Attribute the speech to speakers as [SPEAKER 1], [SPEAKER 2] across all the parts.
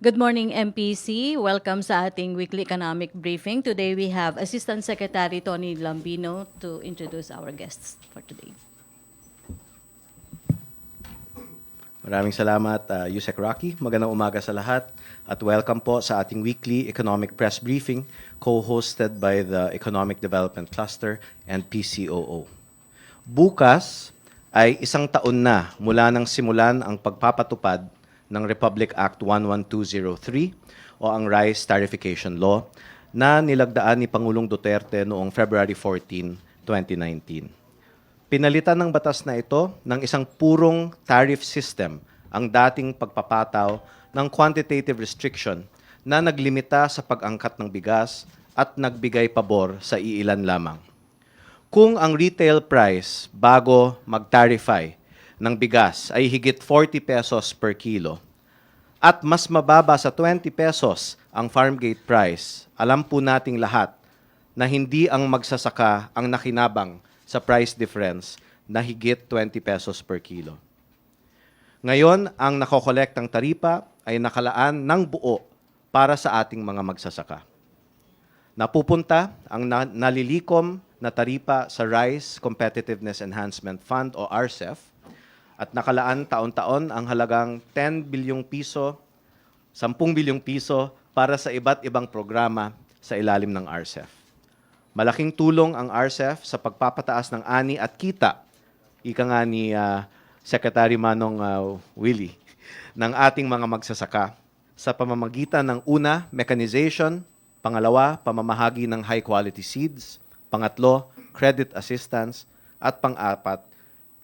[SPEAKER 1] Good morning, MPC. Welcome sa ating weekly economic briefing. Today we have Assistant Secretary Tony Lambino to introduce our guests for today.
[SPEAKER 2] Maraming salamat, Yusek Rocky. Magandang umaga sa lahat at welcome po sa ating weekly economic press briefing co-hosted by the Economic Development Cluster and PCOO. Bukas ay isang taon na mula nang simulan ang pagpapatupad ng Republic Act 11203 o ang Rice Tariffication Law na nilagdaan ni Pangulong Duterte noong February 14, 2019. Pinalitan ng batas na ito ng isang purong tariff system ang dating pagpapataw ng quantitative restriction na naglimita sa pag-angkat ng bigas at nagbigay pabor sa iilan lamang. Kung ang retail price bago mag-tarify ng bigas ay higit 40 pesos per kilo at mas mababa sa 20 pesos ang farm gate price, alam po nating lahat na hindi ang magsasaka ang nakinabang sa price difference na higit 20 pesos per kilo. Ngayon, ang nakokolektang taripa ay nakalaan ng buo para sa ating mga magsasaka. Napupunta ang nalilikom na taripa sa Rice Competitiveness Enhancement Fund o RCEF at nakalaan taon-taon ang halagang 10 bilyong piso, 10 bilyong piso para sa iba't ibang programa sa ilalim ng RCEF. Malaking tulong ang RCEF sa pagpapataas ng ani at kita, ika nga ni Secretary Manong Willie, ng ating mga magsasaka sa pamamagitan ng una, mechanization, pangalawa, pamamahagi ng high-quality seeds, pangatlo, credit assistance, at pang-apat,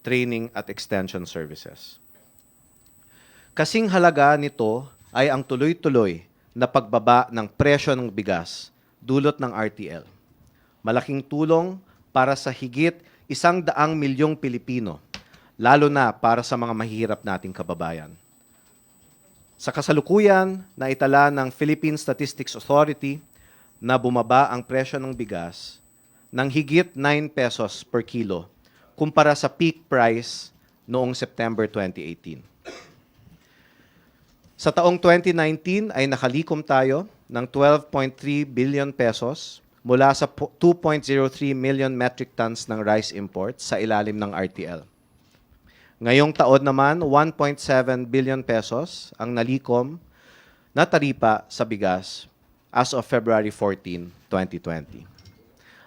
[SPEAKER 2] training at extension services. Kasing halaga nito ay ang tuloy-tuloy na pagbaba ng presyo ng bigas dulot ng RTL. Malaking tulong para sa higit 100 milyong Pilipino, lalo na para sa mga mahihirap nating kababayan. Sa kasalukuyan, naitala ng Philippine Statistics Authority na bumaba ang presyo ng bigas ng higit 9 pesos per kilo kumpara sa peak price noong September 2018. Sa taong 2019 ay nakalikom tayo ng 12.3 billion pesos mula sa 2.03 million metric tons ng rice imports sa ilalim ng RTL. Ngayong taon naman, 1.7 billion pesos ang nalikom na taripa sa bigas as of February 14, 2020.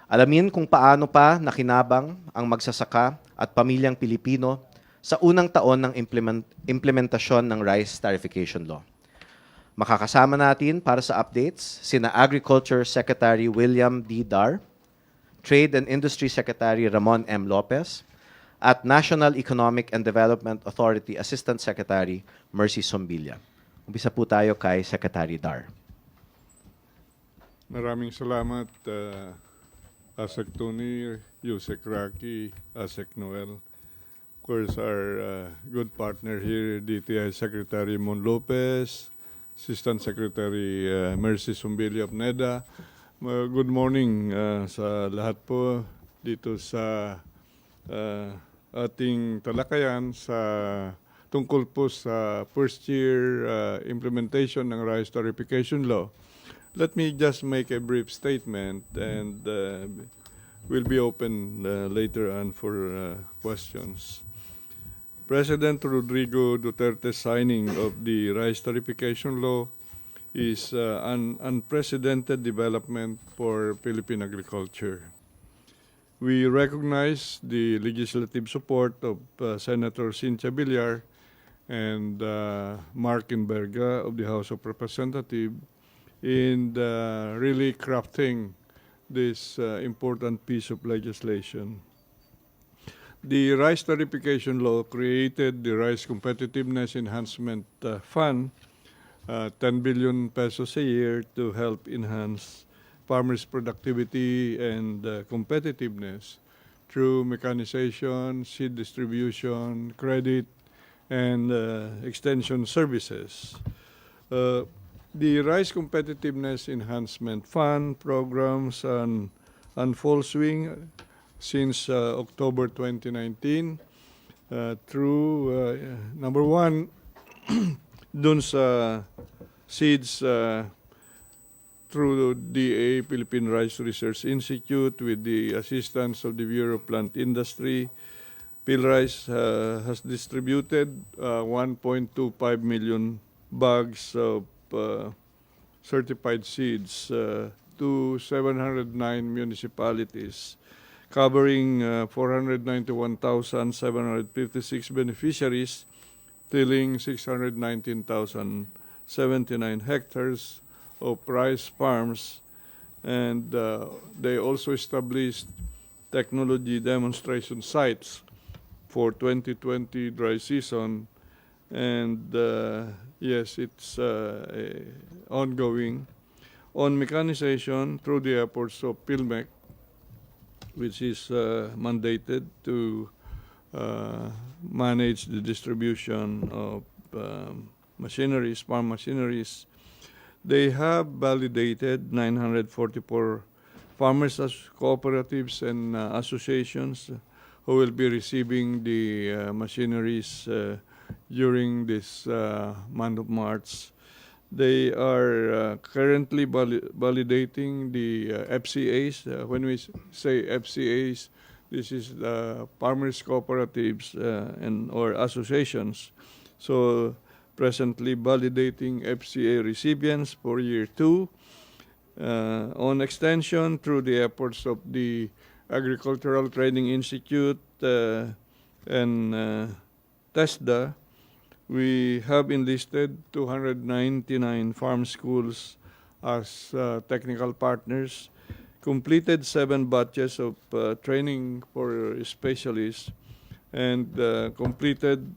[SPEAKER 2] Alamin kung paano pa nakinabang ang magsasaka at pamilyang Pilipino sa unang taon ng implementasyon ng Rice Tariffication Law. Makakasama natin para sa updates sina Agriculture Secretary William D. Dar, Trade and Industry Secretary Ramon M. Lopez, at National Economic and Development Authority Assistant Secretary Mercy Sombilla. Umpisa po tayo kay Secretary Dar.
[SPEAKER 3] Maraming salamat, Asek Tony, Yusek Rocky, Asek Noel. Of course, our good partner here, DTI Secretary Mon Lopez, Assistant Secretary Mercy Sombilla of NEDA. Good morning sa lahat po dito sa ating talakayan sa tungkol po sa first year implementation ng Rice Tariffication Law. Let me just make a brief statement and we'll be open later on for questions. President Rodrigo Duterte's signing of the Rice Tariffication Law is an unprecedented development for Philippine agriculture. We recognize the legislative support of Senator Cynthia Villar and Mark Inverga of the House of Representatives in really crafting this important piece of legislation. The Rice Tariffication Law created the Rice Competitiveness Enhancement Fund, 10 billion pesos a year to help enhance farmers' productivity and competitiveness through mechanization, seed distribution, credit, and extension services. The Rice Competitiveness Enhancement Fund programs on full swing since October 2019 through number one dun sa seeds through DA, Philippine Rice Research Institute, with the assistance of the Bureau of Plant Industry. PhilRice has distributed 1.25 million bags of certified seeds to 709 municipalities, covering 491,756 beneficiaries, tilling 619,079 hectares of rice farms, and they also established technology demonstration sites for 2020 dry season, and yes, it's ongoing. On mechanization, through the efforts of PhilMec, which is mandated to manage the distribution of machineries, farm machineries, they have validated 944 farmers cooperatives and associations who will be receiving the machineries during this month of March. They are currently validating the FCAs. When we say FCAs, this is farmers cooperatives and or associations. So presently validating FCA recipients for year 2. On extension, through the efforts of the Agricultural Training Institute and TESDA, we have enlisted 299 farm schools as technical partners, completed 7 batches of training for specialists, and completed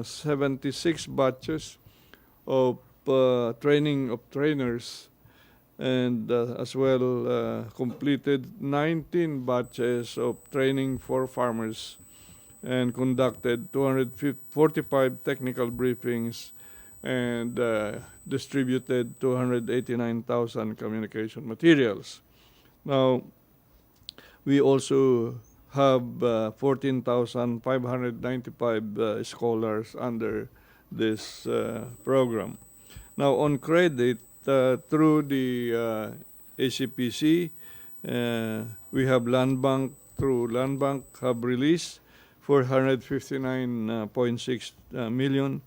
[SPEAKER 3] 76 batches of training of trainers, and as well completed 19 batches of training for farmers, and conducted 245 technical briefings, and distributed 289,000 communication materials. Now, we also have 14,595 scholars under this program. Now, on credit, through the ACPC, we have Land Bank, through Land Bank have released 459.6 million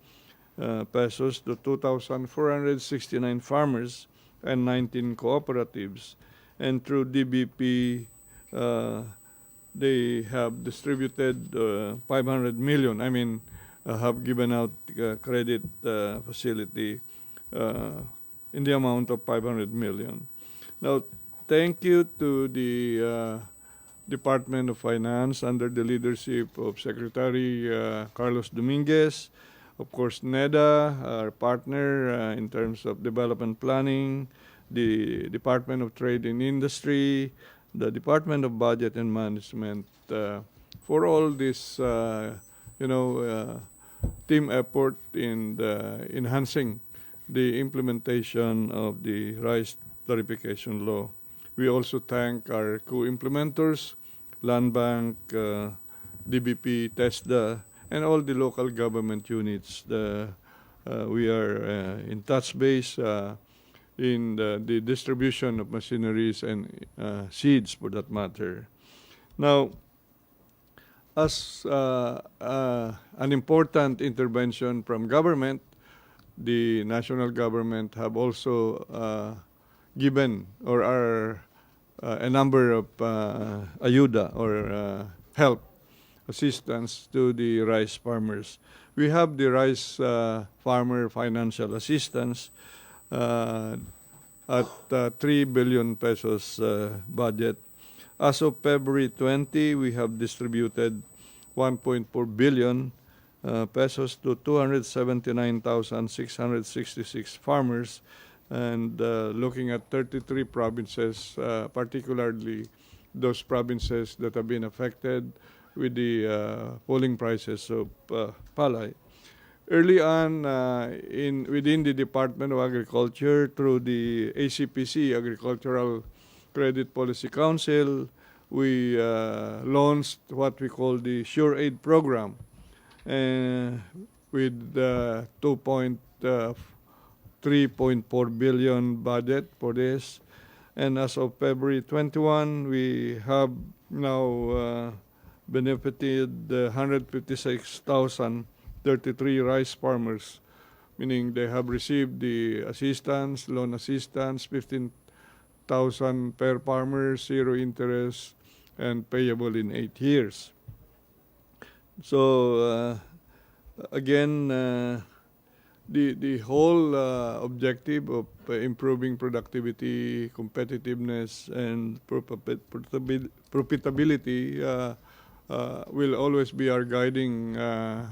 [SPEAKER 3] pesos to 2,469 farmers and 19 cooperatives. And through DBP, they have distributed 500 million. Have given out credit facility in the amount of 500 million. Now, thank you to the Department of Finance under the leadership of Secretary Carlos Dominguez, of course NEDA, our partner in terms of development planning, the Department of Trade and Industry, the Department of Budget and Management, for all this, team effort in enhancing the implementation of the Rice Tariffication Law. We also thank our co-implementors, Land Bank, DBP, TESDA, and all the local government units. We are in touch base in the distribution of machineries and seeds, for that matter. Now, as an important intervention from government, the national government have also given or are a number of ayuda or help, assistance to the rice farmers. We have the Rice Farmer Financial Assistance at 3 billion pesos budget. As of February 20, we have distributed 1.4 billion pesos to 279,666 farmers, and looking at 33 provinces, particularly those provinces that have been affected with the falling prices of palay. Early on, within the Department of Agriculture, through the ACPC, Agricultural Credit Policy Council, we launched what we call the Sure Aid Program with 2.4 3.4 billion budget for this. And as of February 21, we have now benefited 156,033 rice farmers, meaning they have received the assistance, loan assistance, 15,000 per farmer, zero interest, and payable in 8 years. So again, the whole objective of improving productivity, competitiveness, and profitability will always be our guiding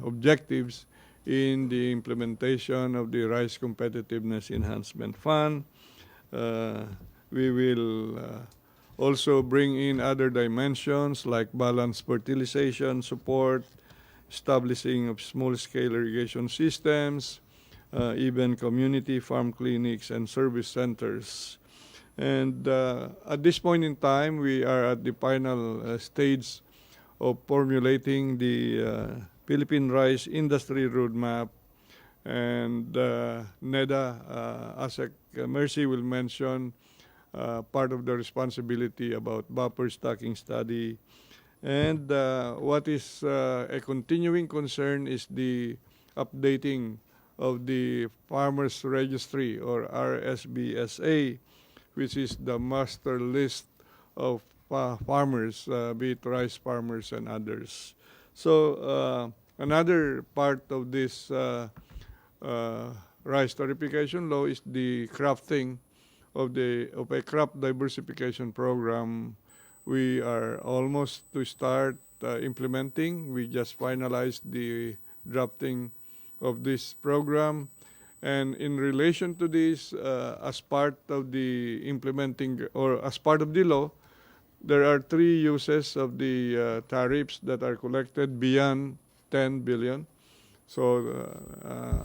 [SPEAKER 3] objectives in the implementation of the Rice Competitiveness Enhancement Fund. We will also bring in other dimensions like balanced fertilization support, establishing of small-scale irrigation systems, even community farm clinics and service centers. And at this point in time, we are at the final stage of formulating the Philippine Rice Industry Roadmap. And NEDA, ASEC Mercy will mention part of the responsibility about buffer stocking study. And what is a continuing concern is the updating of the Farmers Registry, or RSBSA, which is the master list of farmers, be it rice farmers and others. So another part of this Rice Tariffication Law is the crafting of a crop diversification program. We are almost to start implementing. We just finalized the drafting of this program. And in relation to this, as part of the implementing, or as part of the law, there are 3 uses of the tariffs that are collected beyond 10 billion. So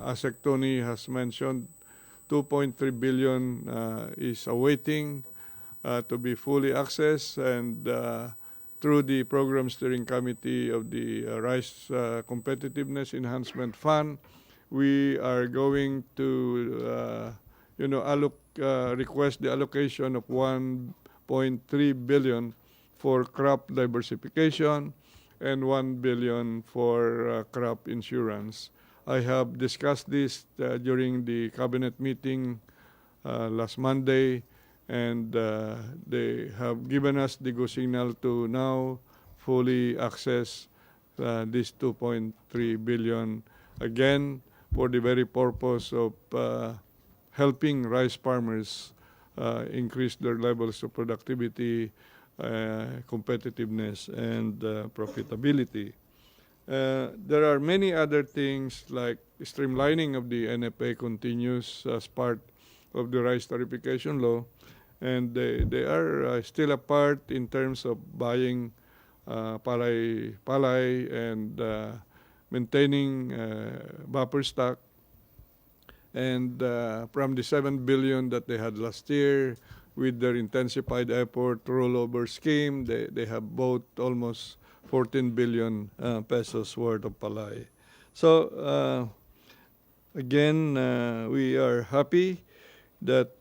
[SPEAKER 3] ASEC Tony has mentioned 2.3 billion is awaiting to be fully accessed, and through the Program Steering Committee of the Rice Competitiveness Enhancement Fund, we are going to request the allocation of 1.3 billion for crop diversification and 1 billion for crop insurance. I have discussed this during the cabinet meeting last Monday, and they have given us the go signal to now fully access this 2.3 billion, again, for the very purpose of helping rice farmers increase their levels of productivity, competitiveness, and profitability. There are many other things like streamlining of the NFA continues as part of the Rice Tariffication Law, and they are still apart in terms of buying palay and maintaining buffer stock. And from the 7 billion that they had last year, with their intensified effort rollover scheme, they have bought almost 14 billion pesos worth of palay. So again, we are happy that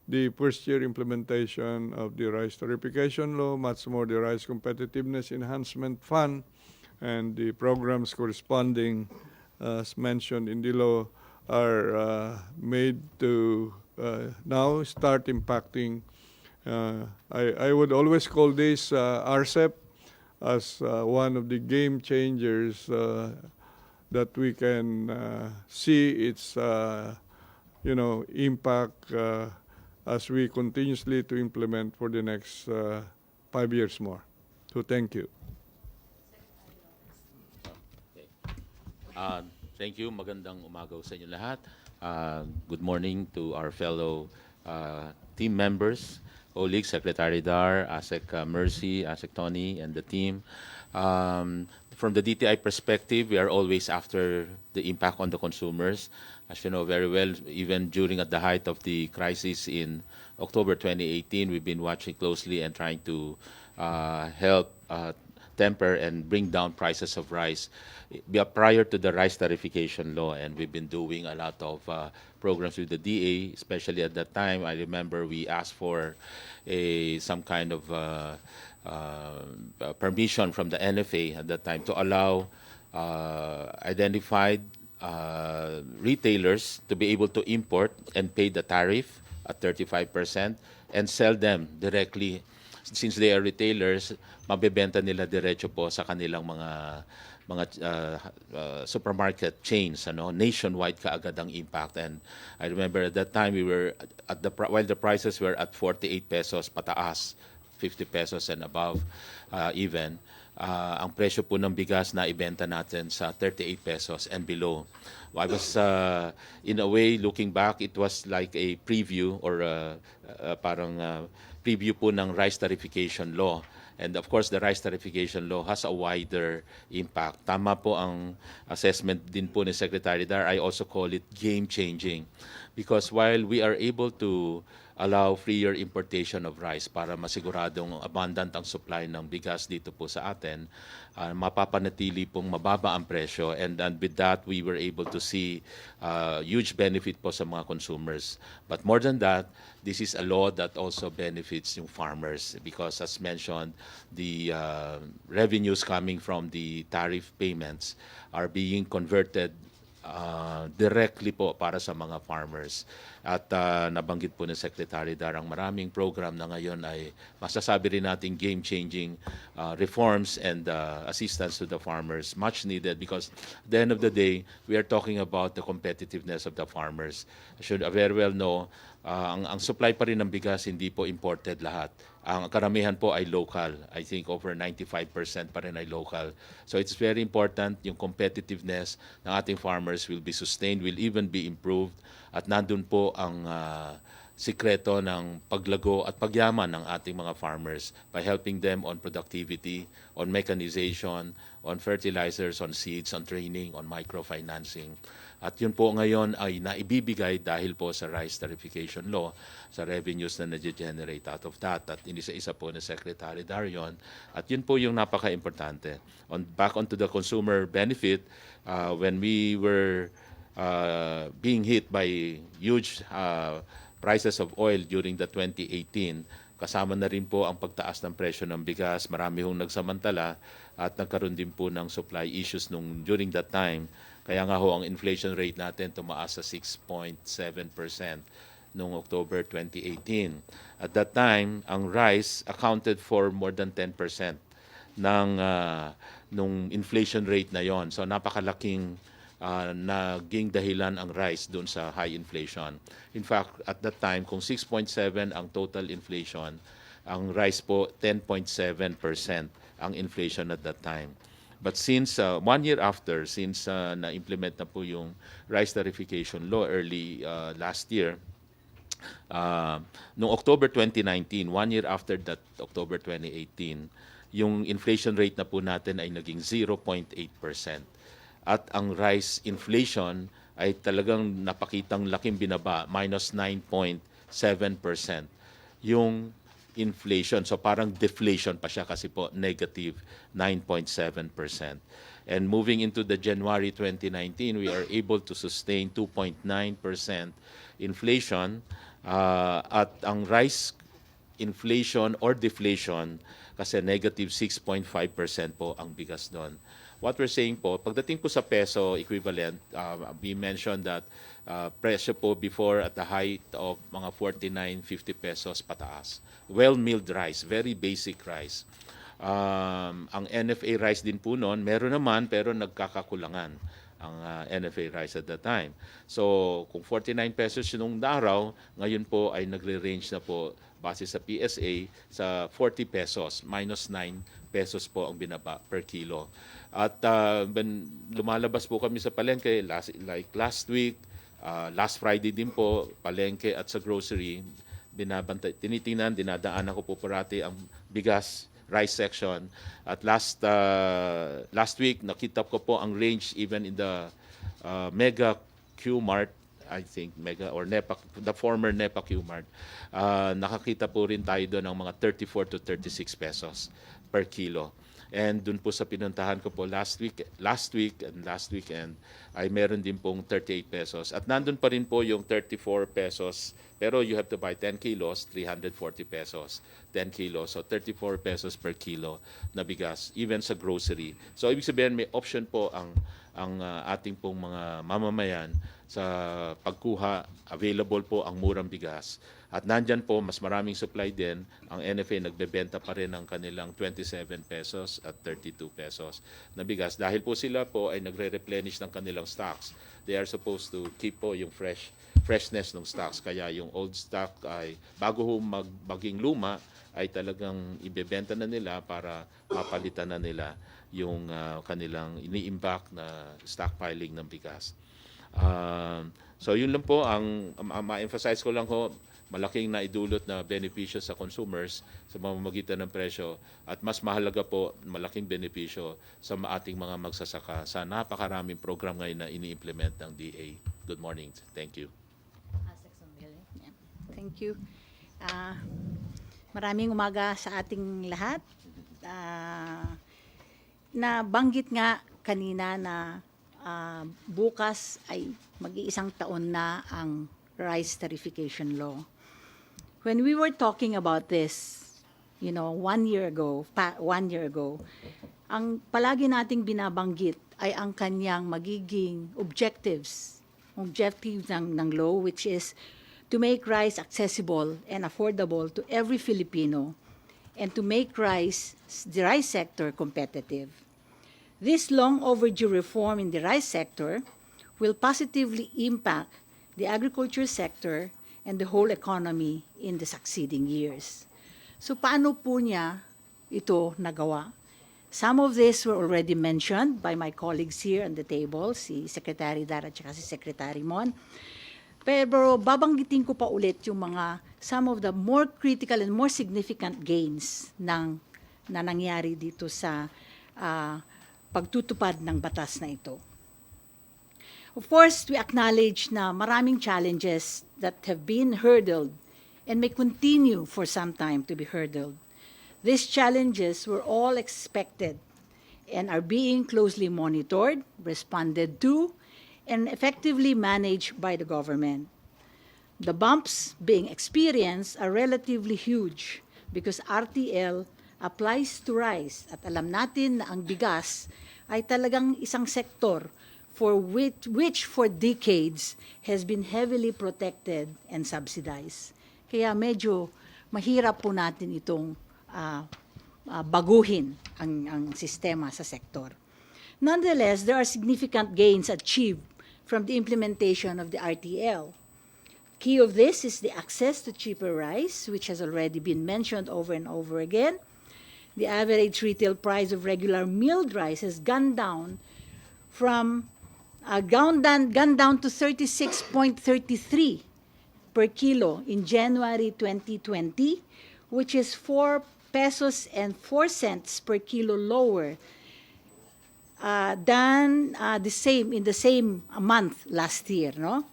[SPEAKER 3] the first year implementation of the Rice Tariffication Law, much more the Rice Competitiveness Enhancement Fund, and the programs corresponding, as mentioned in the law, are made to now start impacting. I would always call this RCEP as one of the game changers that we can see its impact as we continuously to implement for the next 5 years more. So thank you.
[SPEAKER 4] Thank you. Magandang umaga sa inyo lahat. Good morning to our fellow team members, colleagues, Secretary Dar, ASEC Mercy, ASEC Tony, and the team. From the DTI perspective, we are always after the impact on the consumers. As you know very well, even during at the height of the crisis in October 2018, we've been watching closely and trying to help temper and bring down prices of rice prior to the Rice Tariffication Law. And we've been doing a lot of programs with the DA, especially at that time. I remember we asked for some kind of permission from the NFA at that time to allow identified retailers to be able to import and pay the tariff at 35% and sell them directly. Since they are retailers, mabebenta nila diretso po sa kanilang mga supermarket chains, nationwide kaagad ang impact. And I remember at that time we were at while the prices were at 48 pesos pataas, 50 pesos and above even. Ang presyo po ng bigas na ibenta natin sa 38 pesos and below. I was, in a way, looking back, it was like a preview or parang preview po ng Rice Tariffication Law. And of course, the Rice Tariffication Law has a wider impact. Tama po ang assessment din po ni Secretary Dar. I also call it game-changing. Because while we are able to allow freer importation of rice para masiguradong abundant ang supply ng bigas dito po sa atin, mapapanatili pong mababa ang presyo, and with that we were able to see huge benefit po sa mga consumers. But more than that, this is a law that also benefits yung farmers because, as mentioned, the revenues coming from the tariff payments are being converted directly po para sa mga farmers. At nabanggit po ni Secretary Dar ang maraming program na ngayon ay masasabi rin natin game-changing reforms and assistance to the farmers, much needed because at the end of the day, we are talking about the competitiveness of the farmers. I should very well know, ang supply pa rin ng bigas hindi po imported lahat. Ang karamihan po ay local. I think over 95% pa rin ay local. So it's very important yung competitiveness ng ating farmers will be sustained, will even be improved. At nandun po ang sikreto ng paglago at pagyaman ng ating mga farmers by helping them on productivity, on mechanization, on fertilizers, on seeds, on training, on microfinancing. At yun po ngayon ay naibibigay dahil po sa Rice Tariffication Law, sa revenues na nag-generate out of that. At inisa-isa po ni Secretary Darion. At yun po yung napaka-importante. Back onto the consumer benefit, when we were being hit by huge prices of oil during the 2018, kasama na rin po ang pagtaas ng presyo ng bigas. Marami hong nagsamantala at nagkaroon din po ng supply issues during that time. Kaya nga ho, ang inflation rate natin tumaas sa 6.7% noong October 2018. At that time, ang rice accounted for more than 10% ng nung inflation rate na yon. So napakalaking naging dahilan ang rice doon sa high inflation. In fact, at that time, kung 6.7 ang total inflation, ang rice po 10.7% ang inflation at that time. But since 1 year after, since na-implement na po yung Rice Tariffication Law early last year, noong October 2019, 1 year after that, October 2018, yung inflation rate na po natin ay naging 0.8%. At ang rice inflation ay talagang napakitang laking binaba, minus 9.7% yung inflation. So parang deflation pa siya kasi po negative 9.7%. And moving into the January 2019, we are able to sustain 2.9% inflation at ang rice inflation or deflation kasi negative 6.5% po ang bigas doon. What we're saying po, pagdating po sa peso equivalent, we mentioned that presyo po before at the height of mga 49-50 pesos pataas. Well-milled rice, very basic rice. Ang NFA rice din po noon, meron naman pero nagkakakulangan ang NFA rice at that time. So kung 49 pesos yung araw, ngayon po ay nagre-range na po base sa PSA sa 40 pesos, minus 9 pesos po ang binaba per kilo. At lumalabas po kami sa palengke last week, last Friday din po, palengke at sa grocery, tinitingnan, dinadaanan ko po parati ang bigas, rice section. At last week, nakita ko po ang range even in the Mega Q-Mart, I think, Mega or NEPA, the former NEPA Q-Mart. Nakakita po rin tayo doon ng mga 34 to 36 pesos per kilo. And dun po sa pinuntahan ko po last week and last weekend ay meron din pong 38 pesos. At nandun pa rin po yung 34 pesos, pero you have to buy 10 kilos, 340 pesos. 10 kilos, so 34 pesos per kilo na bigas, even sa grocery. So ibig sabihin may option po ang ating pong mga mamamayan sa pagkuha. Available po ang murang bigas. At nandyan po, mas maraming supply din. Ang NFA nagbebenta pa rin ng kanilang 27 pesos at 32 pesos na bigas. Dahil po sila po ay nagre-replenish ng kanilang stocks. They are supposed to keep po yung freshness ng stocks. Kaya yung old stock ay bago maging luma, ay talagang ibebenta na nila para mapalitan na nila yung kanilang ini-impact na stockpiling ng bigas. So yun lang po ang ma-emphasize ko lang ho, malaking naidulot na benepisyo sa consumers sa pamamagitan ng presyo at mas mahalaga po malaking benepisyo sa ating mga magsasaka sa napakaraming program ngayon na ini-implement ng DA. Good morning. Thank you.
[SPEAKER 5] Yeah. Thank you. Maraming umaga sa ating lahat. Nabanggit nga kanina na bukas ay mag-iisang taon na ang Rice Tariffication Law. When we were talking about this, 1 year ago, ang palagi nating binabanggit ay ang kanyang magiging objectives ng law, which is to make rice accessible and affordable to every Filipino and to make the rice sector competitive. This long overdue reform in the rice sector will positively impact the agriculture sector and the whole economy in the succeeding years. So paano po niya ito nagawa? Some of this were already mentioned by my colleagues here on the table, si Secretary Dar at si Secretary Mon. Pero babanggitin ko pa ulit yung some of the more critical and more significant gains na nangyari dito sa pagtutupad ng batas na ito. Of course, we acknowledge na maraming challenges that have been hurdled and may continue for some time to be hurdled. These challenges were all expected and are being closely monitored, responded to, and effectively managed by the government. The bumps being experienced are relatively huge because RTL applies to rice at alam natin na ang bigas ay talagang isang sektor for which for decades has been heavily protected and subsidized. Kaya medyo mahirap po natin itong baguhin ang sistema sa sektor. Nonetheless, there are significant gains achieved from the implementation of the RTL. Key of this is the access to cheaper rice, which has already been mentioned over and over again. The average retail price of regular milled rice has gone down to 36.33 per kilo in January 2020, which is 4 pesos and 4 cents per kilo lower than in the same month last year. No?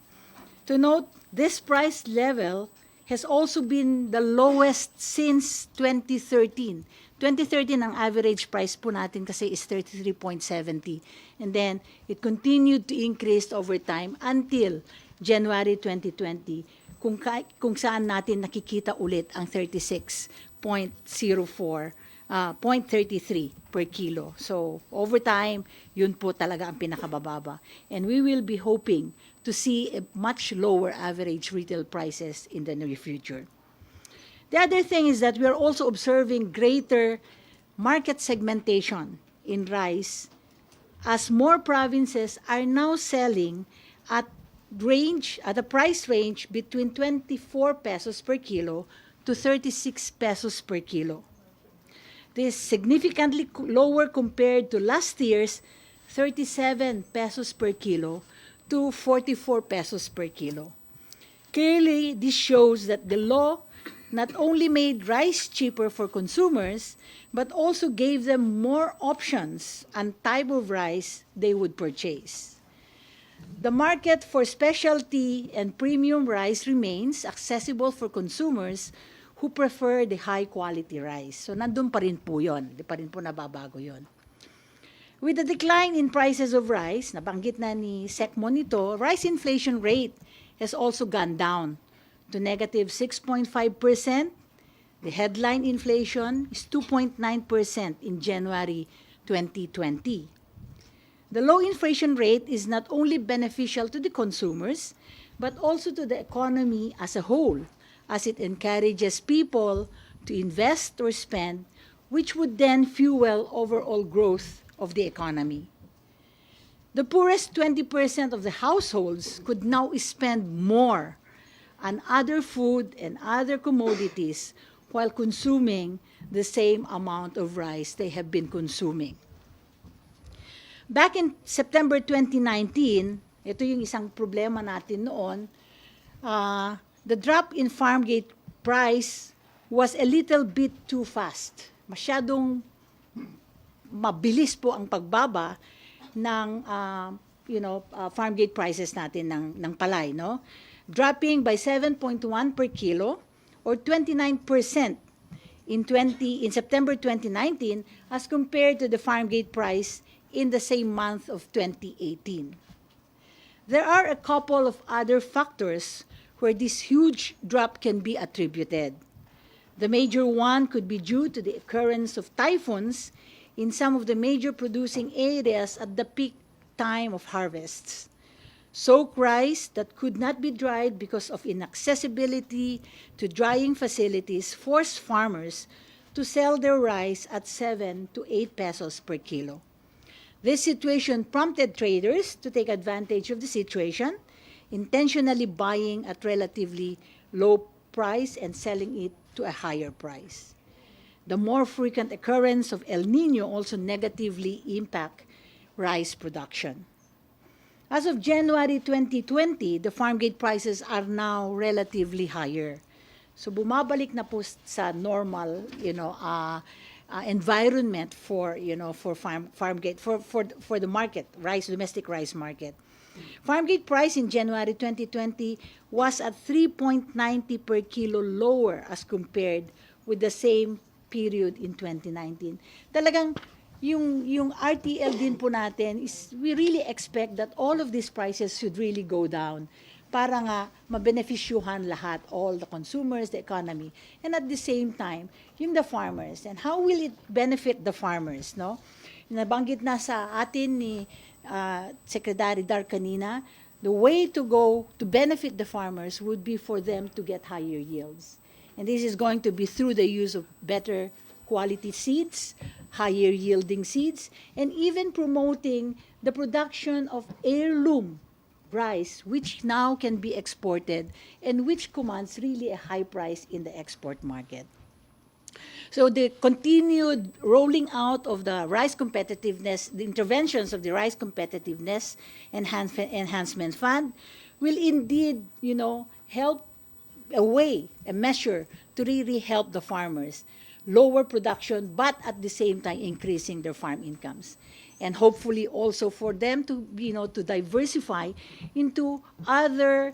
[SPEAKER 5] To note, this price level has also been the lowest since 2013. 2013, ang average price po natin kasi is 33.70. And then, it continued to increase over time until January 2020, kung saan natin nakikita ulit ang 36.33 per kilo. So, over time, yun po talaga ang pinakabababa. And we will be hoping to see a much lower average retail prices in the near future. The other thing is that we are also observing greater market segmentation in rice as more provinces are now selling at a price range between 24 pesos per kilo to 36 pesos per kilo. This is significantly lower compared to last year's 37 pesos per kilo to 44 pesos per kilo. Clearly, this shows that the law not only made rice cheaper for consumers, but also gave them more options on type of rice they would purchase. The market for specialty and premium rice remains accessible for consumers who prefer the high-quality rice. So nandun pa rin po yun. Di pa rin po nababago yun. With the decline in prices of rice, nabanggit na ni Sec Monito, rice inflation rate has also gone down to negative 6.5%. The headline inflation is 2.9% in January 2020. The low inflation rate is not only beneficial to the consumers, but also to the economy as a whole, as it encourages people to invest or spend, which would then fuel overall growth of the economy. The poorest 20% of the households could now spend more on other food and other commodities while consuming the same amount of rice they have been consuming. Back in September 2019, ito yung isang problema natin noon, the drop in farm gate price was a little bit too fast. Masyadong mabilis po ang pagbaba ng farm gate prices natin ng palay, no? Dropping by 7.1 per kilo or 29% in September 2019 as compared to the farm gate price in the same month of 2018. There are a couple of other factors where this huge drop can be attributed. The major one could be due to the occurrence of typhoons in some of the major producing areas at the peak time of harvests. Soaked rice that could not be dried because of inaccessibility to drying facilities forced farmers to sell their rice at 7 to 8 pesos per kilo. This situation prompted traders to take advantage of the situation, intentionally buying at relatively low price and selling it to a higher price. The more frequent occurrence of El Nino also negatively impact rice production. As of January 2020, the farm gate prices are now relatively higher. So bumabalik na po sa normal, environment for farm gate for the market, domestic rice market. Farm gate price in January 2020 was at 3.90 per kilo lower as compared with the same period in 2019. Talagang yung RTL din po natin is we really expect that all of these prices should really go down para nga mabenefisyuhan lahat, all the consumers, the economy, and at the same time, yung the farmers. And how will it benefit the farmers, no? Nabanggit na sa atin ni Secretary Dar kanina, the way to go to benefit the farmers would be for them to get higher yields. And this is going to be through the use of better quality seeds, higher yielding seeds, and even promoting the production of heirloom rice, which now can be exported and which commands really a high price in the export market. So the continued rolling out of the rice competitiveness, the interventions of the rice competitiveness enhancement fund will indeed, help a measure to really help the farmers lower production, but at the same time increasing their farm incomes. And hopefully also for them to, to diversify into other,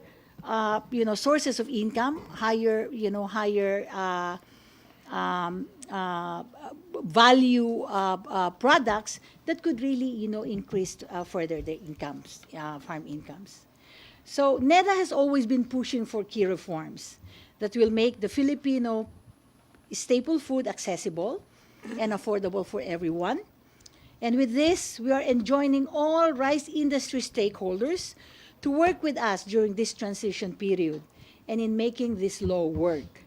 [SPEAKER 5] sources of income, higher value products that could really, increase further their incomes, farm incomes. So NEDA has always been pushing for key reforms that will make the Filipino staple food accessible and affordable for everyone. And with this, we are enjoining all rice industry stakeholders to work with us during this transition period and in making this law work.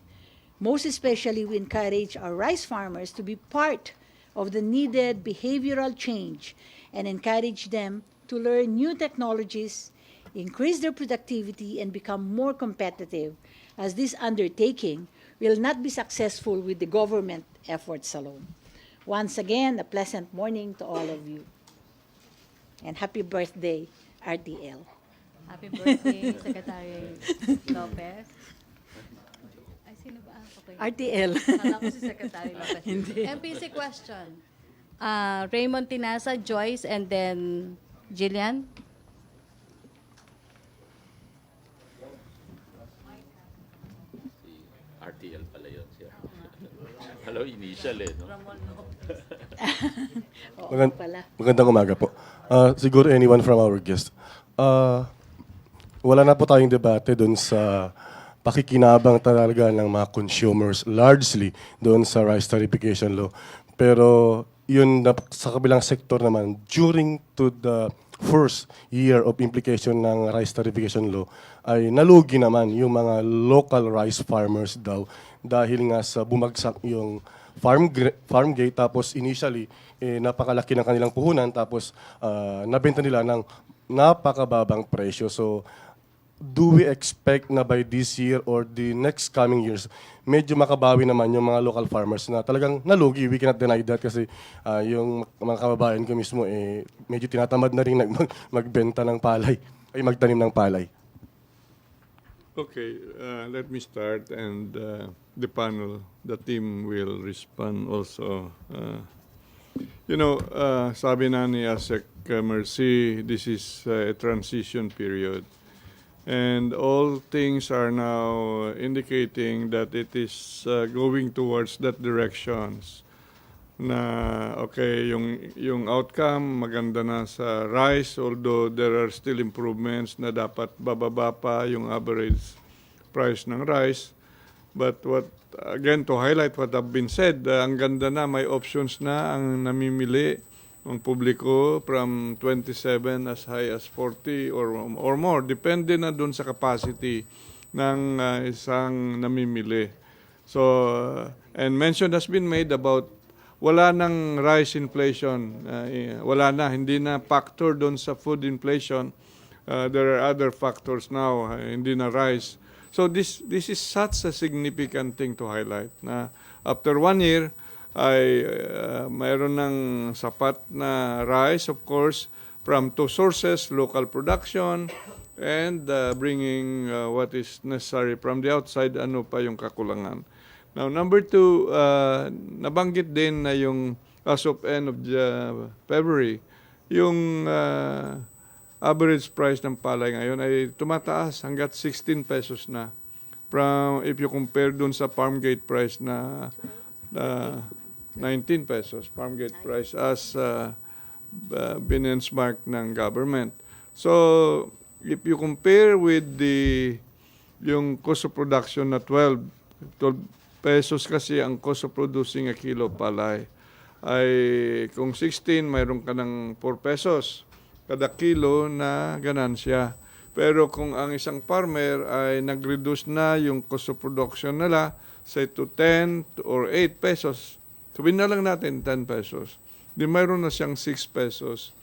[SPEAKER 5] Most especially, we encourage our rice farmers to be part of the needed behavioral change and encourage them to learn new technologies, increase their productivity, and become more competitive, as this undertaking will not be successful with the government efforts alone. Once again, a pleasant morning to all of you. And happy birthday, RTL.
[SPEAKER 1] Happy birthday, Secretary Lopez. Ay, sino ba? Okay.
[SPEAKER 5] RTL.
[SPEAKER 1] Kala ko si Secretary Lopez. MPC question. Raymond Tinasa, Joyce, and then Jillian.
[SPEAKER 4] Si RTL pala yun. Si Hello, initial eh, no?
[SPEAKER 5] Oo pala.
[SPEAKER 6] Magandang umaga po. Siguro anyone from our guest. Wala na po tayong debate doon sa pakikinabang talaga ng mga consumers largely doon sa Rice Tariffication Law. Pero yun sa kabilang sektor naman, during to the first year of implication ng Rice Tariffication Law, ay nalugi naman yung mga local rice farmers daw dahil nga sa bumagsak yung farm gate, tapos initially napakalaki ng kanilang puhunan, tapos nabenta nila ng napakababang presyo. So do we expect na by this year or the next coming years, medyo makabawi naman yung mga local farmers na talagang nalugi? We cannot deny that kasi yung mga kababayan ko mismo, medyo tinatamad na rin magbenta ng palay, ay magtanim ng palay.
[SPEAKER 3] Okay, let me start, and the panel, the team will respond also. Sabi na ni Asek Mercy, this is a transition period. And all things are now indicating that it is going towards that directions. Na okay, yung outcome maganda na sa rice, although there are still improvements na dapat bababa pa yung average price ng rice. But again, to highlight what have been said, ang ganda na, may options na ang namimili ang publiko from 27 as high as 40 or more. Depende na dun sa capacity ng isang namimili. So, and mention has been made about wala nang rice inflation. Wala na, hindi na factor dun sa food inflation. There are other factors now, hindi na rice. So this is such a significant thing to highlight na after 1 year, ay mayroon ng sapat na rice, of course, from two sources, local production, and bringing what is necessary from the outside, ano pa yung kakulangan. Now, number two, nabanggit din na yung as of end of February, yung average price ng palay ngayon ay tumataas hanggat 16 pesos na. From, if you compare dun sa farm gate price na 19 pesos, farm gate price as benchmark ng government. So, if you compare with yung cost of production na 12 pesos kasi ang cost of producing a kilo palay, ay kung 16, mayroon ka ng 4 pesos kada kilo na ganansya. Pero kung ang isang farmer ay nag-reduce na yung cost of production nila, say to 10 or 8 pesos, sabihin na lang natin 10 pesos, di mayroon na siyang 6 pesos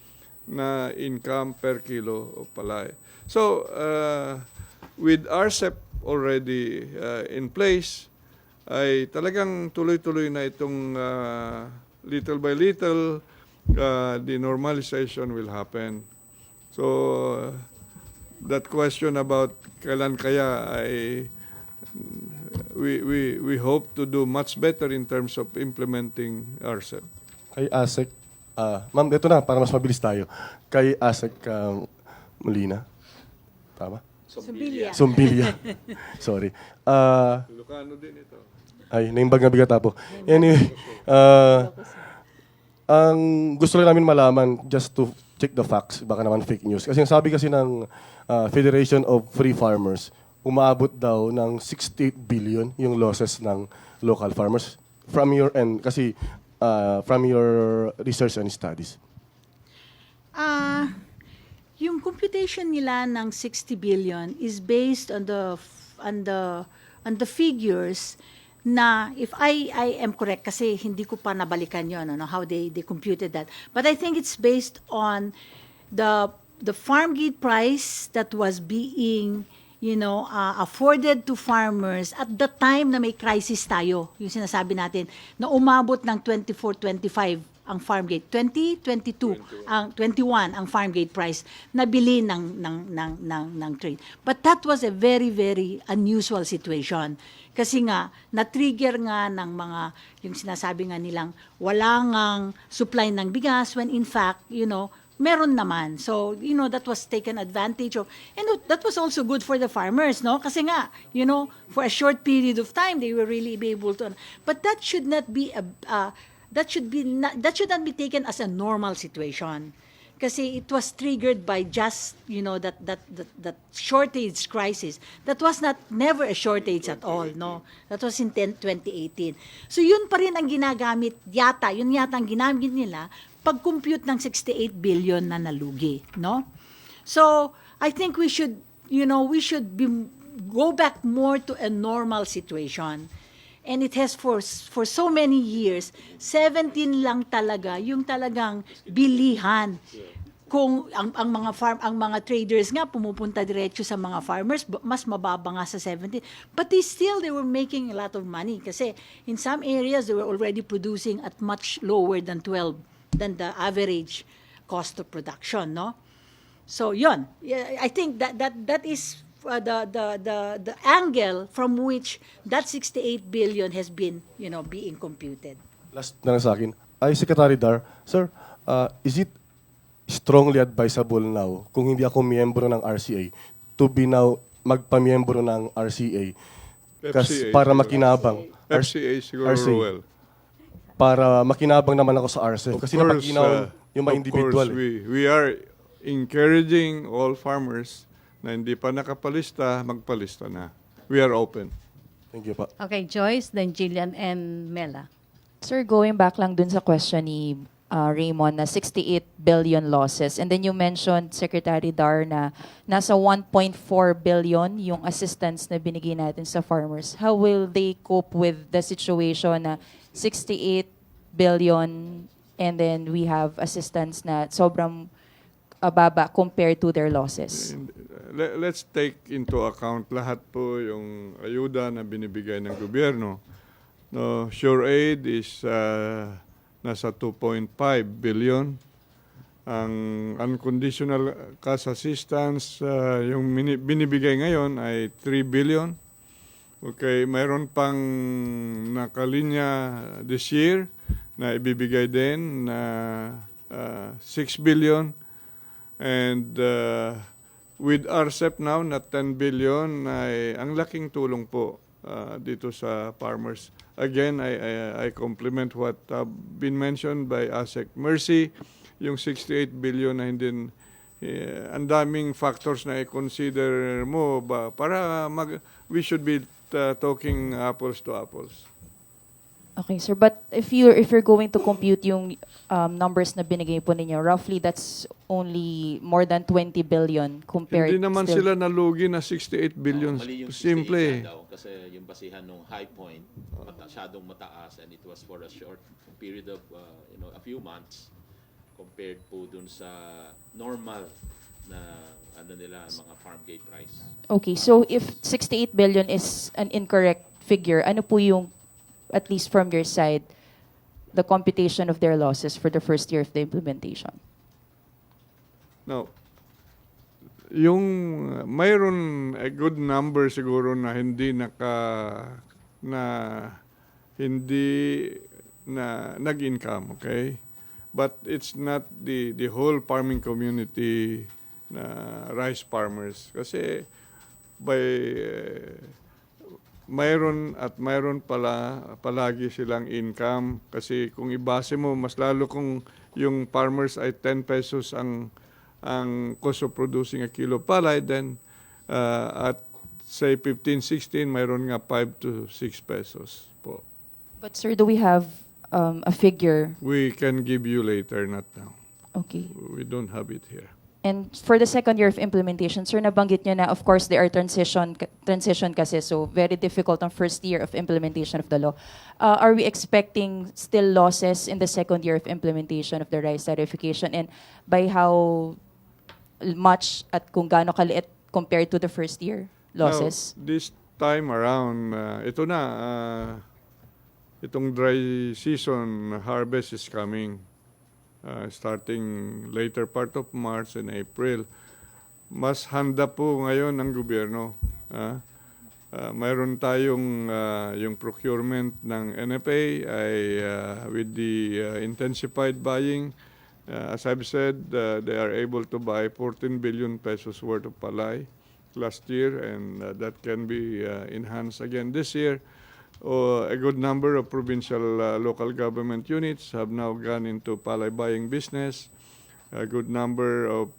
[SPEAKER 3] na income per kilo of palay. So, with RCEP already in place, ay talagang tuloy-tuloy na itong little by little, the normalization will happen. So, that question about kailan kaya ay we hope to do much better in terms of implementing RCEP.
[SPEAKER 6] Kay ASEC, ma'am, ito na, para mas mabilis tayo. Kay ASEC Molina, tama?
[SPEAKER 5] Sumbilya.
[SPEAKER 6] Sumbilya. Sorry.
[SPEAKER 3] Ilocano din ito.
[SPEAKER 6] Ay, naimbag na bigat po. Anyway, ang gusto lang namin malaman, just to check the facts, baka naman fake news. Kasi ang sabi kasi ng Federation of Free Farmers, umaabot daw ng 68 billion yung losses ng local farmers from your end, kasi from your research and studies.
[SPEAKER 5] Yung computation nila ng 60 billion is based on the figures na, if I am correct, kasi hindi ko pa nabalikan yun, how they computed that. But I think it's based on the farm gate price that was being afforded to farmers at the time na may crisis tayo. Yung sinasabi natin, na umabot ng 24-25 ang farm gate. 21 ang farm gate price na bili ng trade. But that was a very, very unusual situation. Kasi nga, na-trigger nga ng mga, yung sinasabi nga nilang, wala ngang supply ng bigas when in fact, meron naman. So, that was taken advantage of. And that was also good for the farmers, no? Kasi nga, for a short period of time, they were really be able to. But that should not be that should not be taken as a normal situation. Kasi it was triggered by just, that shortage crisis. That was never a shortage at all, no? That was in 2018. So yun pa rin ang ginagamit yun yata ang ginamit nila pag-compute ng 68 billion na nalugi, no? So, I think we should go back more to a normal situation. And it has for so many years, 17 lang talaga yung talagang bilihan. Kung ang mga traders nga pumupunta diretso sa mga farmers, mas mababa nga sa 17. But they were making a lot of money kasi in some areas they were already producing at much lower than 12 than the average cost of production, no? So yun, I think that is the angle from which that 68 billion has been, being computed.
[SPEAKER 6] Last na lang sa akin. Ay, Secretary Dar, sir, is it strongly advisable now, kung hindi ako miyembro ng RCA, to be now magpamiyembro ng RCA?
[SPEAKER 3] FCA
[SPEAKER 6] Para
[SPEAKER 3] siguro.
[SPEAKER 6] makinabang.
[SPEAKER 3] FCA siguro,
[SPEAKER 6] RCA.
[SPEAKER 3] Roel.
[SPEAKER 6] Para makinabang naman ako sa RCA.
[SPEAKER 3] Of
[SPEAKER 6] Kasi
[SPEAKER 3] course,
[SPEAKER 6] napaginaw yung mga
[SPEAKER 3] of
[SPEAKER 6] individual.
[SPEAKER 3] course, we are encouraging all farmers na hindi pa nakapalista, magpalista na. We are open.
[SPEAKER 6] Thank you pa.
[SPEAKER 1] Okay, Joyce, then Jillian and Mela.
[SPEAKER 7] Sir, going back lang dun sa question ni Raymond na 68 billion losses. And then you mentioned, Secretary Dar, na nasa 1.4 billion yung assistance na binigay natin sa farmers. How will they cope with the situation na 68 billion and then we have assistance na sobrang baba compared to their losses?
[SPEAKER 3] Let's take into account lahat po yung ayuda na binibigay ng gobyerno. No, SureAid is nasa 2.5 billion. Ang unconditional cash assistance, yung binibigay ngayon ay 3 billion. Okay, mayroon pang nakalinya this year na ibibigay din na 6 billion. And with RCEP now na 10 billion, ay ang laking tulong po dito sa farmers. Again, I compliment what been mentioned by ASEC Mercy, yung 68 billion na hindi ang daming factors na i-consider mo ba para we should be talking apples to apples.
[SPEAKER 7] Okay, sir. But if you're going to compute yung numbers na binigay po ninyo, roughly that's only more than 20 billion compared.
[SPEAKER 3] Hindi naman
[SPEAKER 7] still.
[SPEAKER 3] sila nalugi na 68 billion.
[SPEAKER 4] Mali yung
[SPEAKER 3] Simple.
[SPEAKER 4] 68 daw, kasi yung basihan ng high point, masyadong mataas, and it was for a short period of a few months compared po dun sa normal na mga farm gate price.
[SPEAKER 7] Okay, so if 68 billion is an incorrect figure, ano po yung, at least from your side, the computation of their losses for the first year of the implementation?
[SPEAKER 3] Now, yung mayroon a good number siguro na hindi nag-income, okay? But it's not the whole farming community na rice farmers kasi mayroon palagi silang income kasi kung ibase mo mas lalo kung yung farmers ay 10 pesos ang cost of producing a kilo palay, then at say 15, 16 mayroon nga 5 to 6 pesos po.
[SPEAKER 7] But sir, do we have a figure?
[SPEAKER 3] We can give you later, not now.
[SPEAKER 7] Okay.
[SPEAKER 3] We don't have it here.
[SPEAKER 7] And for the second year of implementation, sir, nabanggit nyo na, of course, there are transition kasi, so very difficult ang first year of implementation of the law. Are we expecting still losses in the second year of implementation of the rice tariffication? And by how much at kung gaano kaliit compared to the first year losses?
[SPEAKER 3] Now, this time around, itong dry season harvest is coming. Starting later part of March and April. Mas handa po ngayon ng gobyerno. Mayroon tayong yung procurement ng NFA ay with the intensified buying As I've said, they are able to buy 14 billion pesos worth of palay last year, and that can be enhanced again this year. A good number of provincial local government units have now gone into palay buying business. A good number of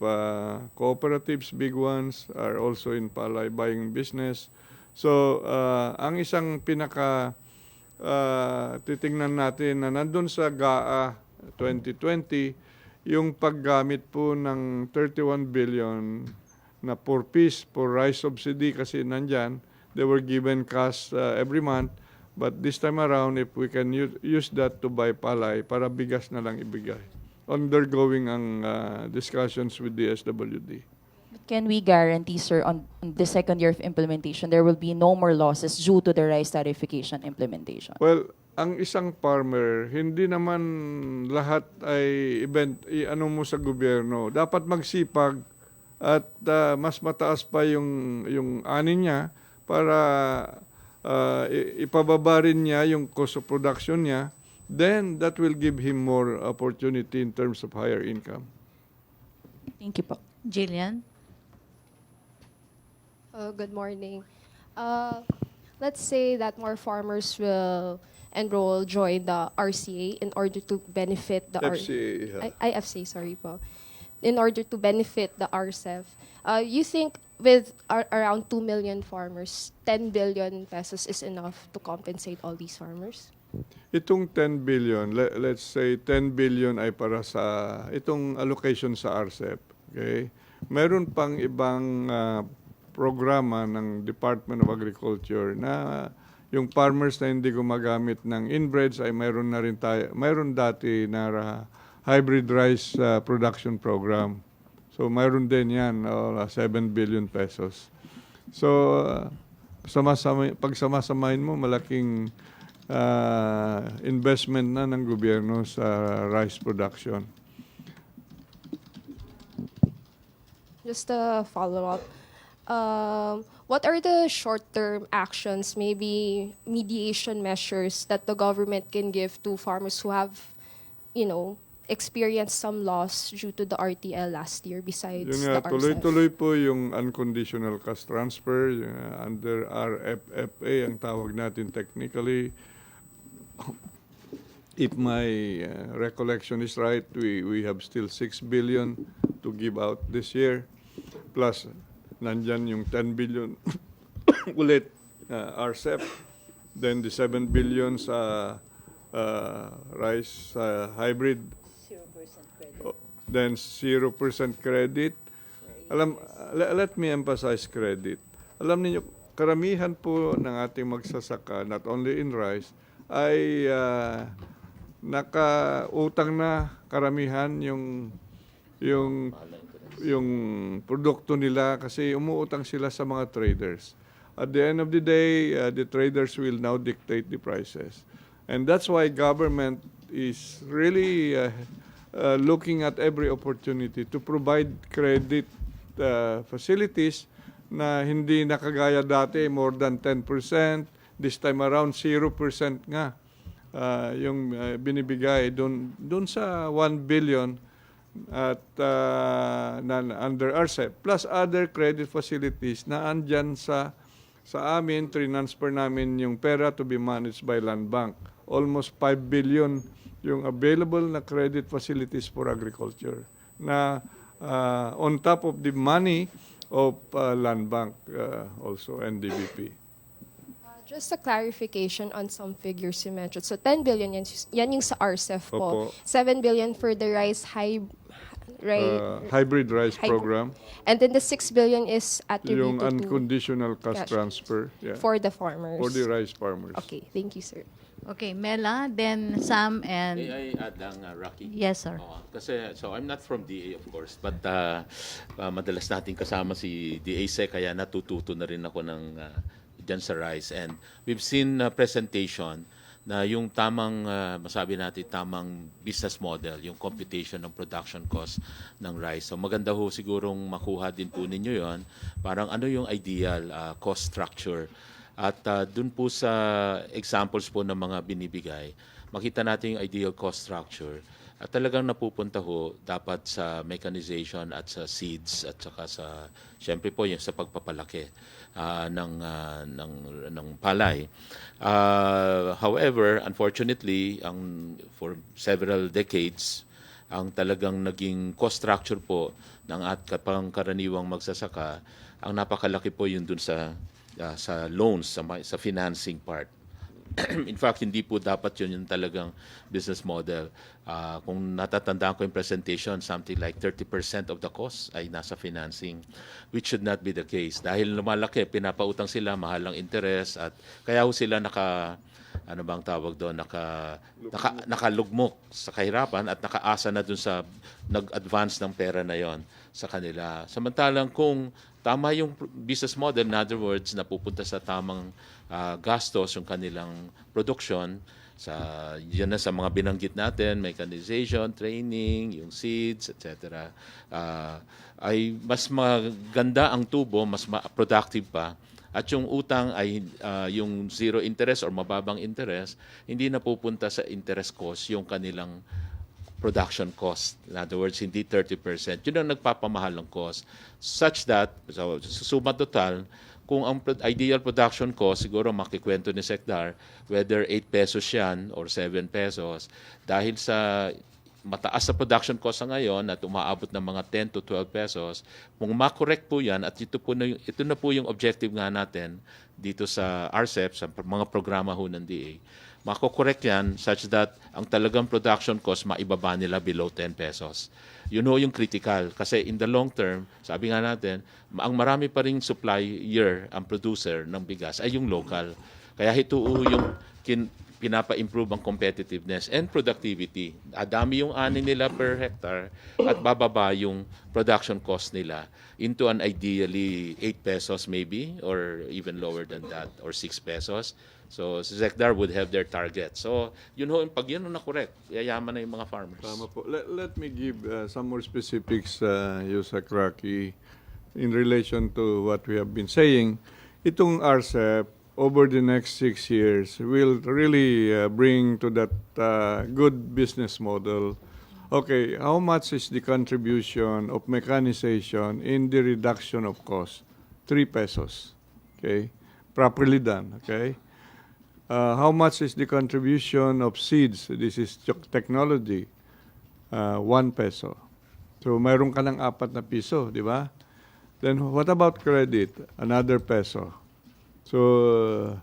[SPEAKER 3] cooperatives, big ones, are also in palay buying business. So, ang isang pinaka titingnan natin na nandun sa GAA 2020, yung paggamit po ng 31 billion na per piece for rice subsidy kasi nandyan, they were given cash every month. But this time around, if we can use that to buy palay, para bigas na lang ibigay. Undergoing ang discussions with the SWD.
[SPEAKER 7] Can we guarantee, sir, on the second year of implementation, there will be no more losses due to the rice tariffication implementation?
[SPEAKER 3] Well, ang isang farmer, hindi naman lahat ay ano mo sa gobyerno. Dapat magsipag at mas mataas pa yung ani niya para ipababa rin niya yung cost of production niya. Then that will give him more opportunity in terms of higher income.
[SPEAKER 7] Thank you po.
[SPEAKER 1] Jillian?
[SPEAKER 8] Good morning. Let's say that more farmers will join the RCA in order to benefit the
[SPEAKER 3] FCA.
[SPEAKER 8] IFCA, sorry po. In order to benefit the RCEF. You think with around 2 million farmers, 10 billion pesos is enough to compensate all these farmers?
[SPEAKER 3] Itong 10 billion, let's say 10 billion ay para sa itong allocation sa RCEP. Okay? Meron pang ibang programa ng Department of Agriculture na yung farmers na hindi gumagamit ng inbreds ay mayroon dati na hybrid rice production program. So mayroon din yan, 7 billion pesos. So pag sama-samahin mo, malaking investment na ng gobyerno sa rice production.
[SPEAKER 8] Just a follow-up. What are the short-term actions, maybe mediation measures that the government can give to farmers who have, experienced some loss due to the RTL last year besides
[SPEAKER 3] Yun
[SPEAKER 8] the
[SPEAKER 3] nga,
[SPEAKER 8] RCEF?
[SPEAKER 3] tuloy-tuloy po yung unconditional cash transfer under RFFA, ang tawag natin technically. If my recollection is right, we have still 6 billion to give out this year. Plus, nandyan yung 10 billion ulit RCEP. Then the 7 billion sa rice hybrid. 0% credit. Then 0% credit. Let me emphasize credit. Alam niyo, karamihan po ng ating magsasaka, not only in rice, ay nakautang na karamihan yung produkto nila kasi umuutang sila sa mga traders. At the end of the day, the traders will now dictate the prices. And that's why government is really looking at every opportunity to provide credit facilities na hindi nakagaya dati more than 10%, this time around 0% nga yung binibigay doon sa 1 billion at under RCEP plus other credit facilities na andyan sa amin, transfer namin yung pera to be managed by Land Bank. Almost 5 billion yung available na credit facilities for agriculture na on top of the money of Land Bank also and DBP.
[SPEAKER 8] Just a clarification on some figures you mentioned. So 10 billion yan yung sa RCEF po.
[SPEAKER 3] Opo.
[SPEAKER 8] 7 billion for the rice
[SPEAKER 3] Hybrid rice program.
[SPEAKER 8] And then the 6 billion is
[SPEAKER 3] Yung
[SPEAKER 8] attributed
[SPEAKER 3] unconditional cash
[SPEAKER 8] cash
[SPEAKER 3] transfer. Yeah.
[SPEAKER 8] for the farmers.
[SPEAKER 3] For the rice farmers.
[SPEAKER 8] Okay, thank you, sir.
[SPEAKER 1] Okay, Mela, then Sam and...
[SPEAKER 4] May I add lang, Rocky?
[SPEAKER 1] Yes, sir.
[SPEAKER 4] Oo, kasi, so I'm not from DA, of course, but madalas natin kasama si DA Sec, kaya natututo na rin ako ng dyan sa rice. And we've seen presentation na yung tamang, masabi natin, tamang business model, yung computation ng production cost ng rice. So maganda ho sigurong makuha din po ninyo yon. Parang ano yung ideal cost structure. At dun po sa examples po ng mga binibigay, makita natin yung ideal cost structure. at talagang napupunta ho dapat sa mechanization at sa seeds at saka sa syempre po yung sa pagpapalaki ng palay. However, unfortunately, for several decades ang talagang naging cost structure po ng pangkaraniwang magsasaka, ang napakalaki po yun dun sa loans, sa financing part. In fact, hindi po dapat yun yung talagang business model. Kung natatandaan ko yung presentation, something like 30% of the cost ay nasa financing, which should not be the case. Dahil lumalaki, pinapautang sila, mahal ang interest, at kaya ho sila ano bang tawag doon, nakalugmok sa kahirapan at nakaasa na doon sa nag-advance ng pera na yon sa kanila. Samantalang kung tama yung business model, in other words, napupunta sa tamang gastos yung kanilang production, yan na sa mga binanggit natin, mechanization, training, yung seeds, etc. Ay mas maganda ang tubo, mas productive pa. At yung utang ay yung zero interest or mababang interest, hindi napupunta sa interest cost yung kanilang production cost. In other words, hindi 30%. Yun ang nagpapamahal ng cost. Such that, so suma total, kung ang ideal production cost, siguro makikwento ni Secdar, whether 8 pesos yan or 7 pesos, dahil sa mataas sa production cost na ngayon at umaabot ng mga 10 to 12 pesos, kung makorek po yan, at ito na po yung objective nga natin dito sa RCEP, sa mga programa ho ng DA, makokorek yan such that ang talagang production cost maibaba nila below 10 pesos. Yun ho yung critical. Kasi in the long term, sabi nga natin, ang marami pa ring supplier, ang producer ng bigas ay yung local. Kaya ito yung pinapa-improve ang competitiveness and productivity. Adami yung ani nila per hectare at bababa yung production cost nila into an ideally 8 pesos maybe or even lower than that or 6 pesos. So, si Secdar would have their target. So, pag yun na correct, yayaman na yung mga farmers.
[SPEAKER 3] Tama po. Let me give some more specifics, Yusek Rocky, in relation to what we have been saying. Itong RCEP, over the next 6 years, will really bring to that good business model. Okay, how much is the contribution of mechanization in the reduction of cost? 3 pesos. Okay? Properly done. Okay? How much is the contribution of seeds? This is technology. 1 peso. So, mayroon ka ng 4 na piso, di ba? Then, what about credit? Another peso. So,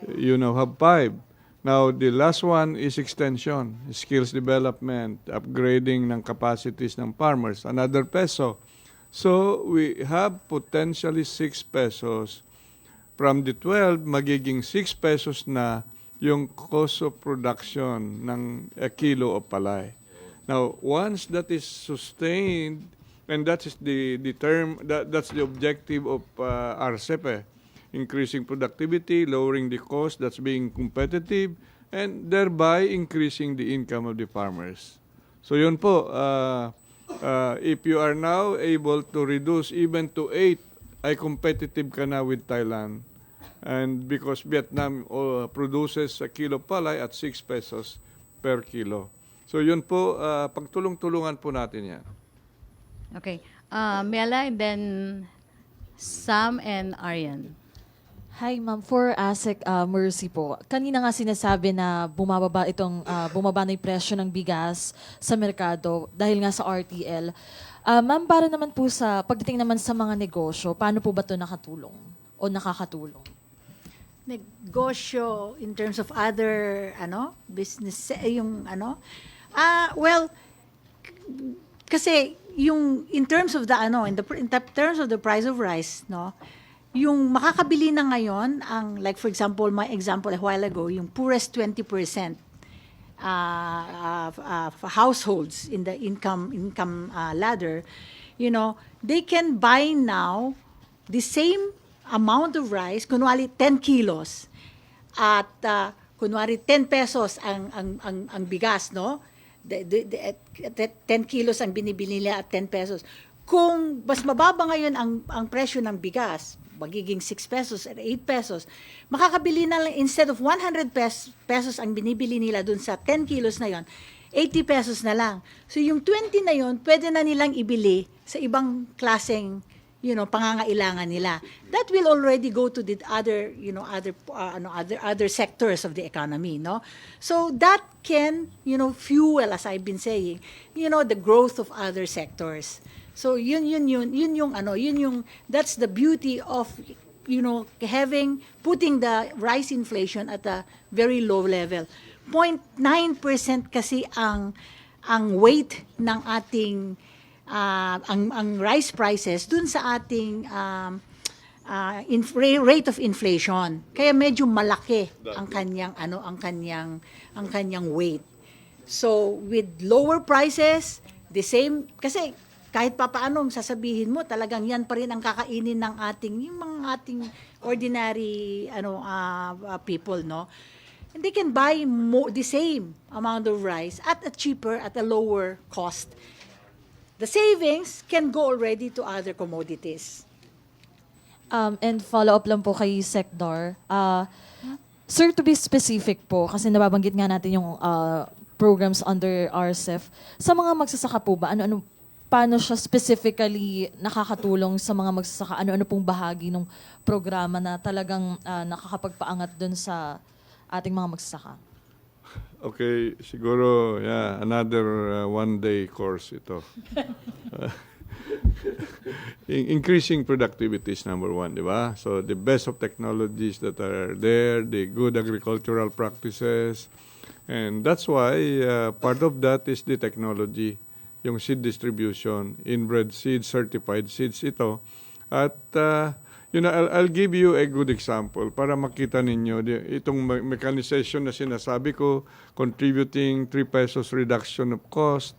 [SPEAKER 3] you now have 5. Now, the last one is extension, skills development, upgrading ng capacities ng farmers, another peso. So, we have potentially 6 pesos. From the 12, magiging 6 pesos na yung cost of production ng a kilo of palay. Now, once that is sustained, and that is the term, that's the objective of RCEP, increasing productivity, lowering the cost, that's being competitive, and thereby increasing the income of the farmers. So yun po, if you are now able to reduce even to 8, ay competitive ka na with Thailand. And because Vietnam produces a kilo palay at 6 pesos per kilo. So yun po, pagtulong-tulungan po natin yan.
[SPEAKER 1] Okay. Mela and then Sam and Aryan.
[SPEAKER 9] Hi, ma'am. For ASEC Mercy po, kanina nga sinasabi na bumaba na yung presyo ng bigas sa merkado dahil nga sa RTL. Ma'am, para naman po pagdating naman sa mga negosyo, paano po ba ito nakatulong o nakakatulong?
[SPEAKER 5] Negosyo in terms of other business well, kasi yung in terms of the terms of the price of rice, yung makakabili na ngayon ang, like for example, my example a while ago, yung poorest 20% households in the income ladder, they can buy now the same amount of rice, kunwari 10 kilos, at kunwari 10 pesos ang bigas, 10 kilos ang binibili nila at 10 pesos. Kung mas mababa ngayon ang presyo ng bigas, magiging 6 pesos at 8 pesos, makakabili na lang, instead of 100 pesos ang binibili nila dun sa 10 kilos na yon, 80 pesos na lang. So yung 20 na yun, pwede na nilang ibili sa ibang klaseng pangangailangan nila. That will already go to the other, other sectors of the economy, no? So that can, fuel, as I've been saying, the growth of other sectors. So that's the beauty of, putting the rice inflation at a very low level. 0.9% kasi ang weight ng ating ang rice prices dun sa ating rate of inflation. Kaya medyo malaki ang kanyang weight. So with lower prices, the same kasi kahit papaano sasabihin mo talagang yan pa rin ang kakainin ng yung mga ating ordinary people, no? And they can buy the same amount of rice at a lower cost. The savings can go already to other commodities.
[SPEAKER 9] And follow-up lang po kay Secdor. Sir, to be specific po, kasi nababanggit nga natin yung programs under RCEF. Sa mga magsasaka po ba, paano siya specifically nakakatulong sa mga magsasaka? Ano pong bahagi ng programa na talagang nakakapagpaangat dun sa ating mga magsasaka?
[SPEAKER 3] Okay, siguro, another one-day course ito. Increasing productivity is number one, di ba? So the best of technologies that are there, the good agricultural practices, and that's why part of that is the technology, yung seed distribution, inbred seeds, certified seeds ito. At I'll give you a good example para makita ninyo itong mechanization na sinasabi ko, contributing 3 pesos reduction of cost.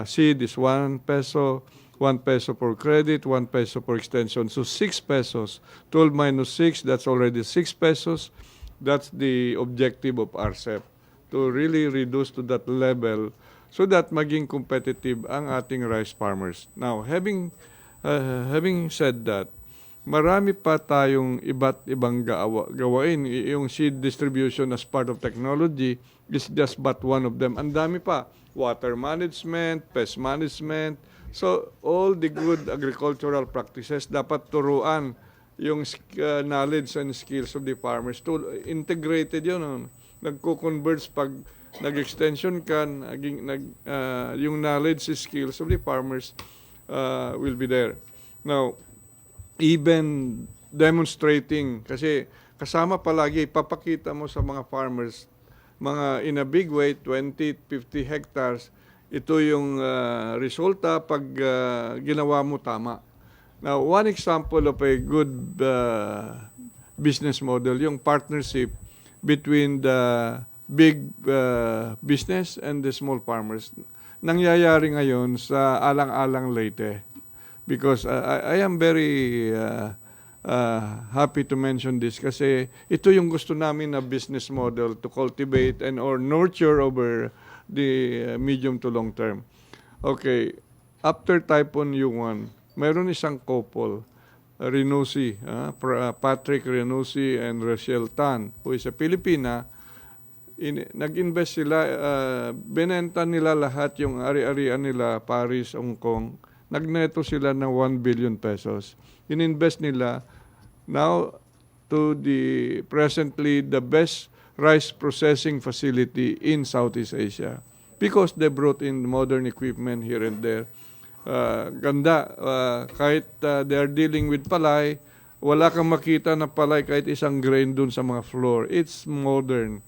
[SPEAKER 3] Seed is 1 peso, 1 peso for credit, 1 peso for extension. So 6 pesos, 12 minus 6, that's already 6 pesos. That's the objective of RCEP, to really reduce to that level so that maging competitive ang ating rice farmers. Now, having said that, marami pa tayong iba't ibang gawain. Yung seed distribution as part of technology is just but one of them. Ang dami pa. Water management, pest management. So, all the good agricultural practices dapat turuan yung knowledge and skills of the farmers. Integrated yun. Nagko-converge pag nag-extension ka, yung knowledge and skills of the farmers will be there. Now, even demonstrating, kasi kasama palagi, ipapakita mo sa mga farmers, mga in a big way, 20, 50 hectares, ito yung resulta pag ginawa mo tama. Now, one example of a good business model, yung partnership between the big business and the small farmers. Nangyayari ngayon sa Alang-Alang Leyte. Because I am very happy to mention this kasi ito yung gusto namin na business model to cultivate or nurture over the medium to long term. Okay, after Typhoon Yungan, mayroon isang couple, Renusi, Patrick Renusi and Rochelle Tan, who is a Filipina. Nag-invest sila, binenta nila lahat yung ari-arian nila, Paris, Hong Kong. Nagneto sila ng 1 billion pesos. Ininvest nila now to the presently the best rice processing facility in Southeast Asia because they brought in modern equipment here and there. Ganda. Kahit they are dealing with palay, wala kang makita na palay kahit isang grain dun sa mga floor. It's modern.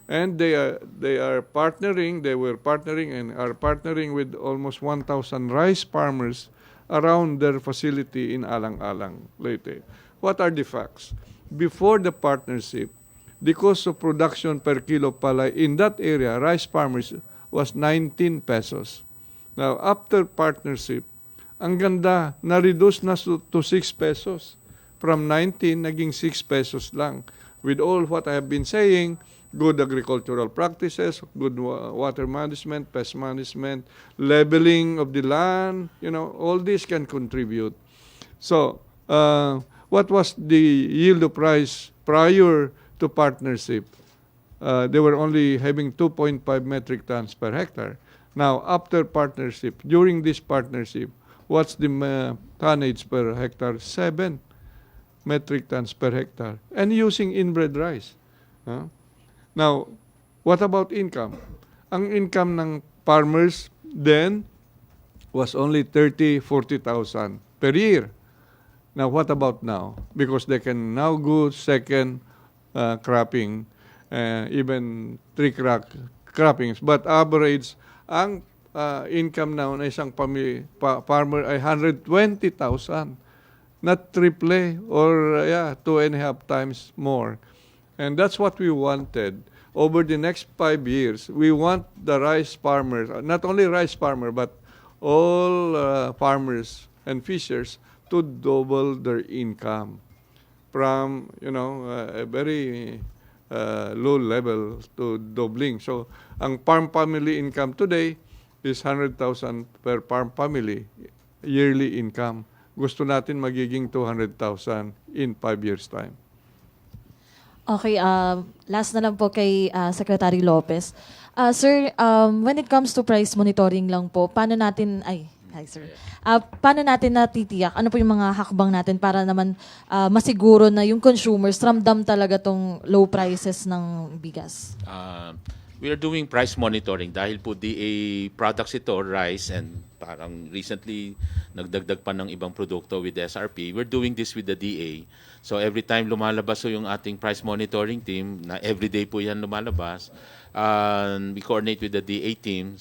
[SPEAKER 3] And they were partnering and are partnering with almost 1,000 rice farmers around their facility in Alang-Alang, Leyte. What are the facts? Before the partnership, the cost of production per kilo palay in that area, rice farmers, was 19 pesos. Now, after partnership, ang ganda, na-reduce na to 6 pesos. From 19, naging 6 pesos lang. With all what I have been saying, good agricultural practices, good water management, pest management, leveling of the land, all this can contribute. So, what was the yield of rice prior to partnership? they were only having 2.5 metric tons per hectare. Now, after partnership, during this partnership, what's the tonnage per hectare? 7 metric tons per hectare. And using inbred rice. Now, what about income? Ang income ng farmers then was only 30,000-40,000 per year. Now, what about now? Because they can now go second cropping, even three croppings. But average, ang income now na isang farmer ay 120,000. Not triple or 2.5 times more. And that's what we wanted. Over the next 5 years, we want the rice farmers, not only rice farmer, but all farmers and fishers to double their income from, a very low level to doubling. So, ang farm family income today is 100,000 per farm family, yearly income. Gusto natin magiging 200,000 in 5 years' time.
[SPEAKER 9] Okay, last na lang po kay Secretary Lopez. Sir, when it comes to price monitoring lang po, paano natin, hi sir, paano natin natitiyak? Ano po yung mga hakbang natin para naman masiguro na yung consumers ramdam talaga tong low prices ng bigas?
[SPEAKER 4] We are doing price monitoring dahil po DA products ito, rice, and parang recently nagdagdag pa ng ibang produkto with SRP. We're doing this with the DA. So every time lumalabas po yung ating price monitoring team, na everyday po yan lumalabas, we coordinate with the DA team,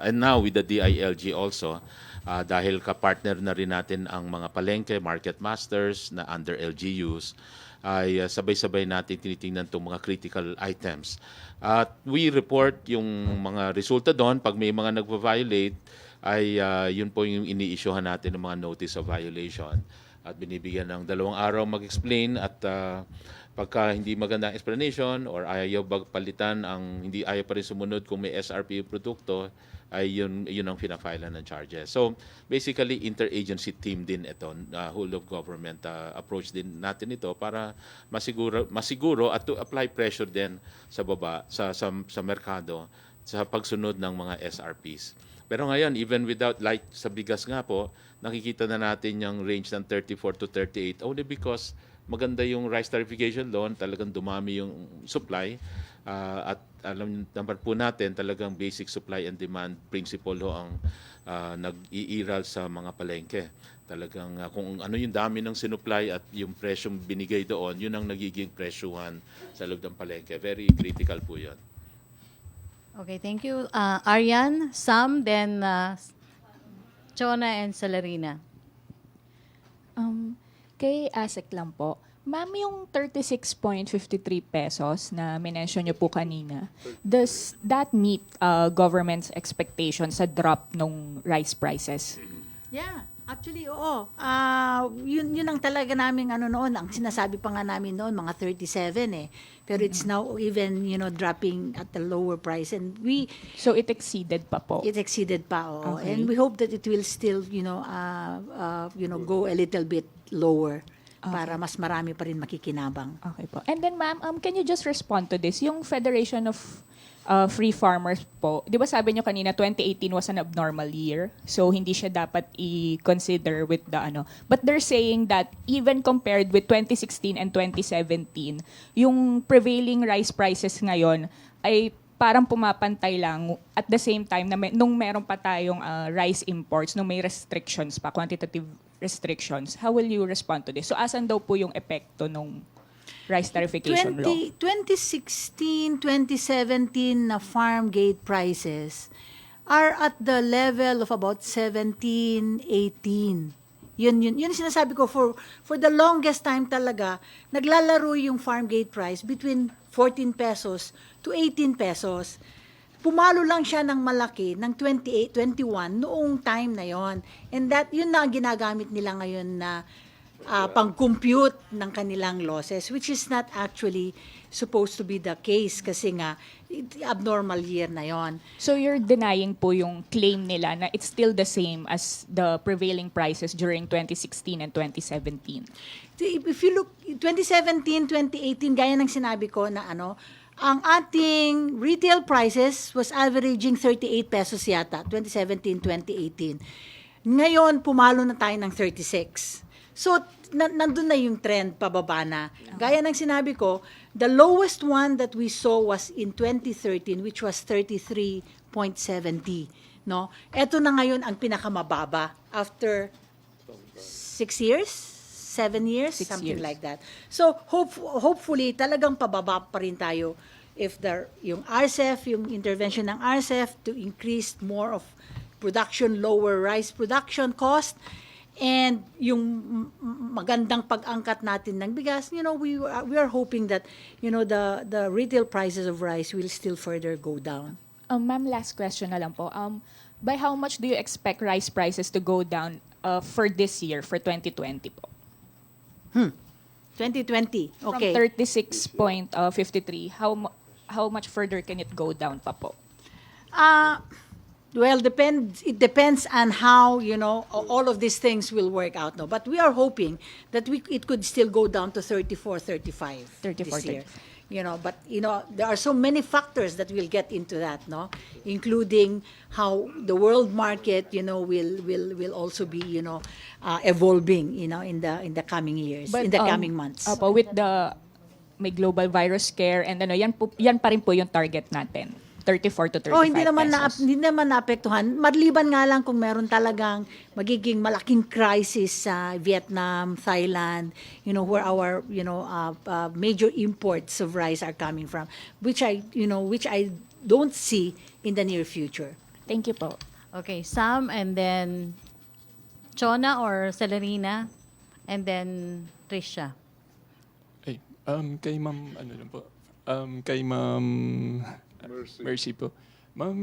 [SPEAKER 4] and now with the DILG also, dahil ka-partner na rin natin ang mga palengke, market masters na under LGUs, ay sabay-sabay natin tinitingnan itong mga critical items. At we report yung mga resulta doon. Pag may mga nagpa-violate, ay yun po yung ini-issuehan natin ng mga notice of violation. At binibigyan ng 2 araw mag-explain at pagka hindi maganda ang explanation or ayaw palitan, hindi ayaw pa rin sumunod kung may SRP produkto, ay yun ang pina-file ng charges. So basically interagency team din ito, whole of government approach din natin ito para masiguro at to apply pressure din sa baba sa merkado sa pagsunod ng mga SRPs. Pero ngayon, even without, like sa bigas nga po, nakikita na natin yung range ng 34 to 38 only because maganda yung Rice Tariffication Law, talagang dumami yung supply. At alam naman po natin, talagang basic supply and demand principle ho ang nag-iiral sa mga palengke. Talagang kung ano yung dami ng sinupply at yung presyong binigay doon, yun ang nagiging presyuhan sa loob ng palengke. Very critical po yun.
[SPEAKER 1] Okay, thank you. Aryan, Sam, then Chona and Salarina.
[SPEAKER 10] Kay ASEC lang po. Ma'am, yung 36.53 pesos na minention nyo po kanina, does that meet government's expectations sa drop ng rice prices?
[SPEAKER 5] Yeah, actually, oo. Yun ang talaga namin noon. Ang sinasabi pa nga namin noon, mga 37 eh. Pero it's now even, dropping at a lower price. And
[SPEAKER 10] So it exceeded pa po?
[SPEAKER 5] It exceeded pa, oo.
[SPEAKER 10] Okay.
[SPEAKER 5] And we hope that it will still, go a little bit lower para mas marami pa rin makikinabang.
[SPEAKER 10] Okay po. And then ma'am, can you just respond to this? Yung Federation of Free Farmers po, di ba sabi nyo kanina 2018 was an abnormal year, so hindi siya dapat i-consider with the But they're saying that even compared with 2016 and 2017, yung prevailing rice prices ngayon ay parang pumapantay lang at the same time na nung meron pa tayong rice imports, nung may restrictions pa, quantitative restrictions. How will you respond to this? So asan daw po yung epekto nung Rice Tariffication Law?
[SPEAKER 5] 2016, 2017 na farm gate prices are at the level of about 17, 18. Yun sinasabi ko, for the longest time talaga, naglalaro yung farm gate price between 14 pesos to 18 pesos. Pumalo lang siya ng malaki ng 28, 21 noong time na yon. And yun na ang ginagamit nila ngayon na pang-compute ng kanilang losses, which is not actually supposed to be the case kasi nga abnormal year na yon.
[SPEAKER 10] So you're denying po yung claim nila na it's still the same as the prevailing prices during 2016 and 2017?
[SPEAKER 5] If you look, 2017, 2018, gaya ng sinabi ko na ang ating retail prices was averaging 38 pesos yata, 2017, 2018. Ngayon, pumalo na tayo ng 36. So, nandun na yung trend, pababa na. Gaya ng sinabi ko, the lowest one that we saw was in 2013, which was 33.70. No? Ito na ngayon ang pinakamababa after 6 years, 7 years,
[SPEAKER 10] 6
[SPEAKER 5] something
[SPEAKER 10] years.
[SPEAKER 5] like that. So hopefully talagang pababa pa rin tayo if yung RCEP, yung intervention ng RCEP to increase more of production, lower rice production cost, and yung magandang pag-angkat natin ng bigas, we are hoping that the retail prices of rice will still further go down.
[SPEAKER 10] Ma'am, last question na lang po. By how much do you expect rice prices to go down for this year, for 2020 po?
[SPEAKER 5] 2020, okay.
[SPEAKER 10] From 36.53, how much further can it go down pa po?
[SPEAKER 5] Well, it depends on how, all of these things will work out. No? But we are hoping that it could still go down to 34, 35
[SPEAKER 10] 34,
[SPEAKER 5] this year. But there are so many factors that will get into that, no? Including how the world market, will also be, evolving, in the coming years, in the coming months.
[SPEAKER 10] Opo, with the may global virus scare and yan pa rin po yung target natin. 34 to 35
[SPEAKER 5] hindi naman
[SPEAKER 10] pesos.
[SPEAKER 5] hindi naman naapektuhan. Maliban nga lang kung meron talagang magiging malaking crisis sa Vietnam, Thailand, where our major imports of rice are coming from, which I don't see in the near future.
[SPEAKER 10] Thank you po.
[SPEAKER 1] Okay, Sam, and then Chona or Celerina, and then Trisha.
[SPEAKER 11] Ay, kay Ma'am, ano lang po, kay Ma'am Mercy po. Ma'am,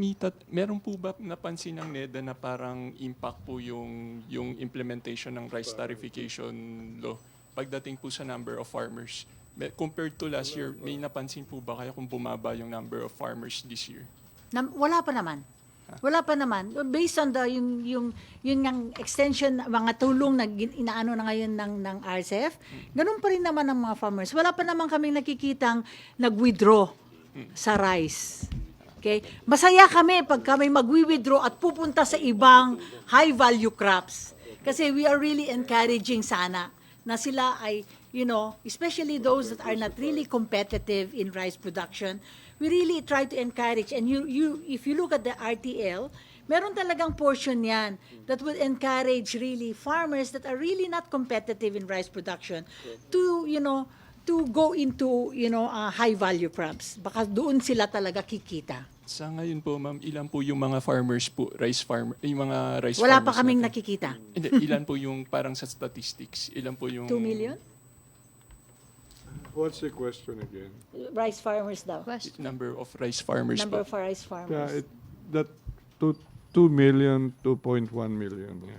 [SPEAKER 11] meron po ba napansin ng NEDA na parang impact po yung implementation ng Rice Tariffication Law pagdating po sa number of farmers? Compared to last year, may napansin po ba kaya kung bumaba yung number of farmers this year?
[SPEAKER 5] Wala pa naman. Wala pa naman. Based on yung extension, mga tulong na inaano na ngayon ng RCEP, ganun pa rin naman ang mga farmers. Wala pa naman kaming nakikitang nag-withdraw sa rice. Okay? Masaya kami pag kami mag-withdraw at pupunta sa ibang high-value crops. Kasi we are really encouraging sana na sila ay, especially those that are not really competitive in rice production, we really try to encourage. And if you look at the RTL, meron talagang portion yan that will encourage really farmers that are really not competitive in rice production to, to go into, high value crops. Baka doon sila talaga kikita.
[SPEAKER 11] Sa ngayon po, ma'am, ilan po yung mga farmers po, yung mga rice
[SPEAKER 5] Wala
[SPEAKER 11] farmers
[SPEAKER 5] pa kaming
[SPEAKER 11] natin?
[SPEAKER 5] nakikita.
[SPEAKER 11] Hindi, ilan po yung parang sa statistics? Ilan po yung...
[SPEAKER 5] 2 million?
[SPEAKER 3] What's the question again?
[SPEAKER 5] Rice farmers daw.
[SPEAKER 11] Number of rice farmers
[SPEAKER 5] Number
[SPEAKER 11] po?
[SPEAKER 5] for rice farmers.
[SPEAKER 3] That 2 million, 2.1 million. Yeah.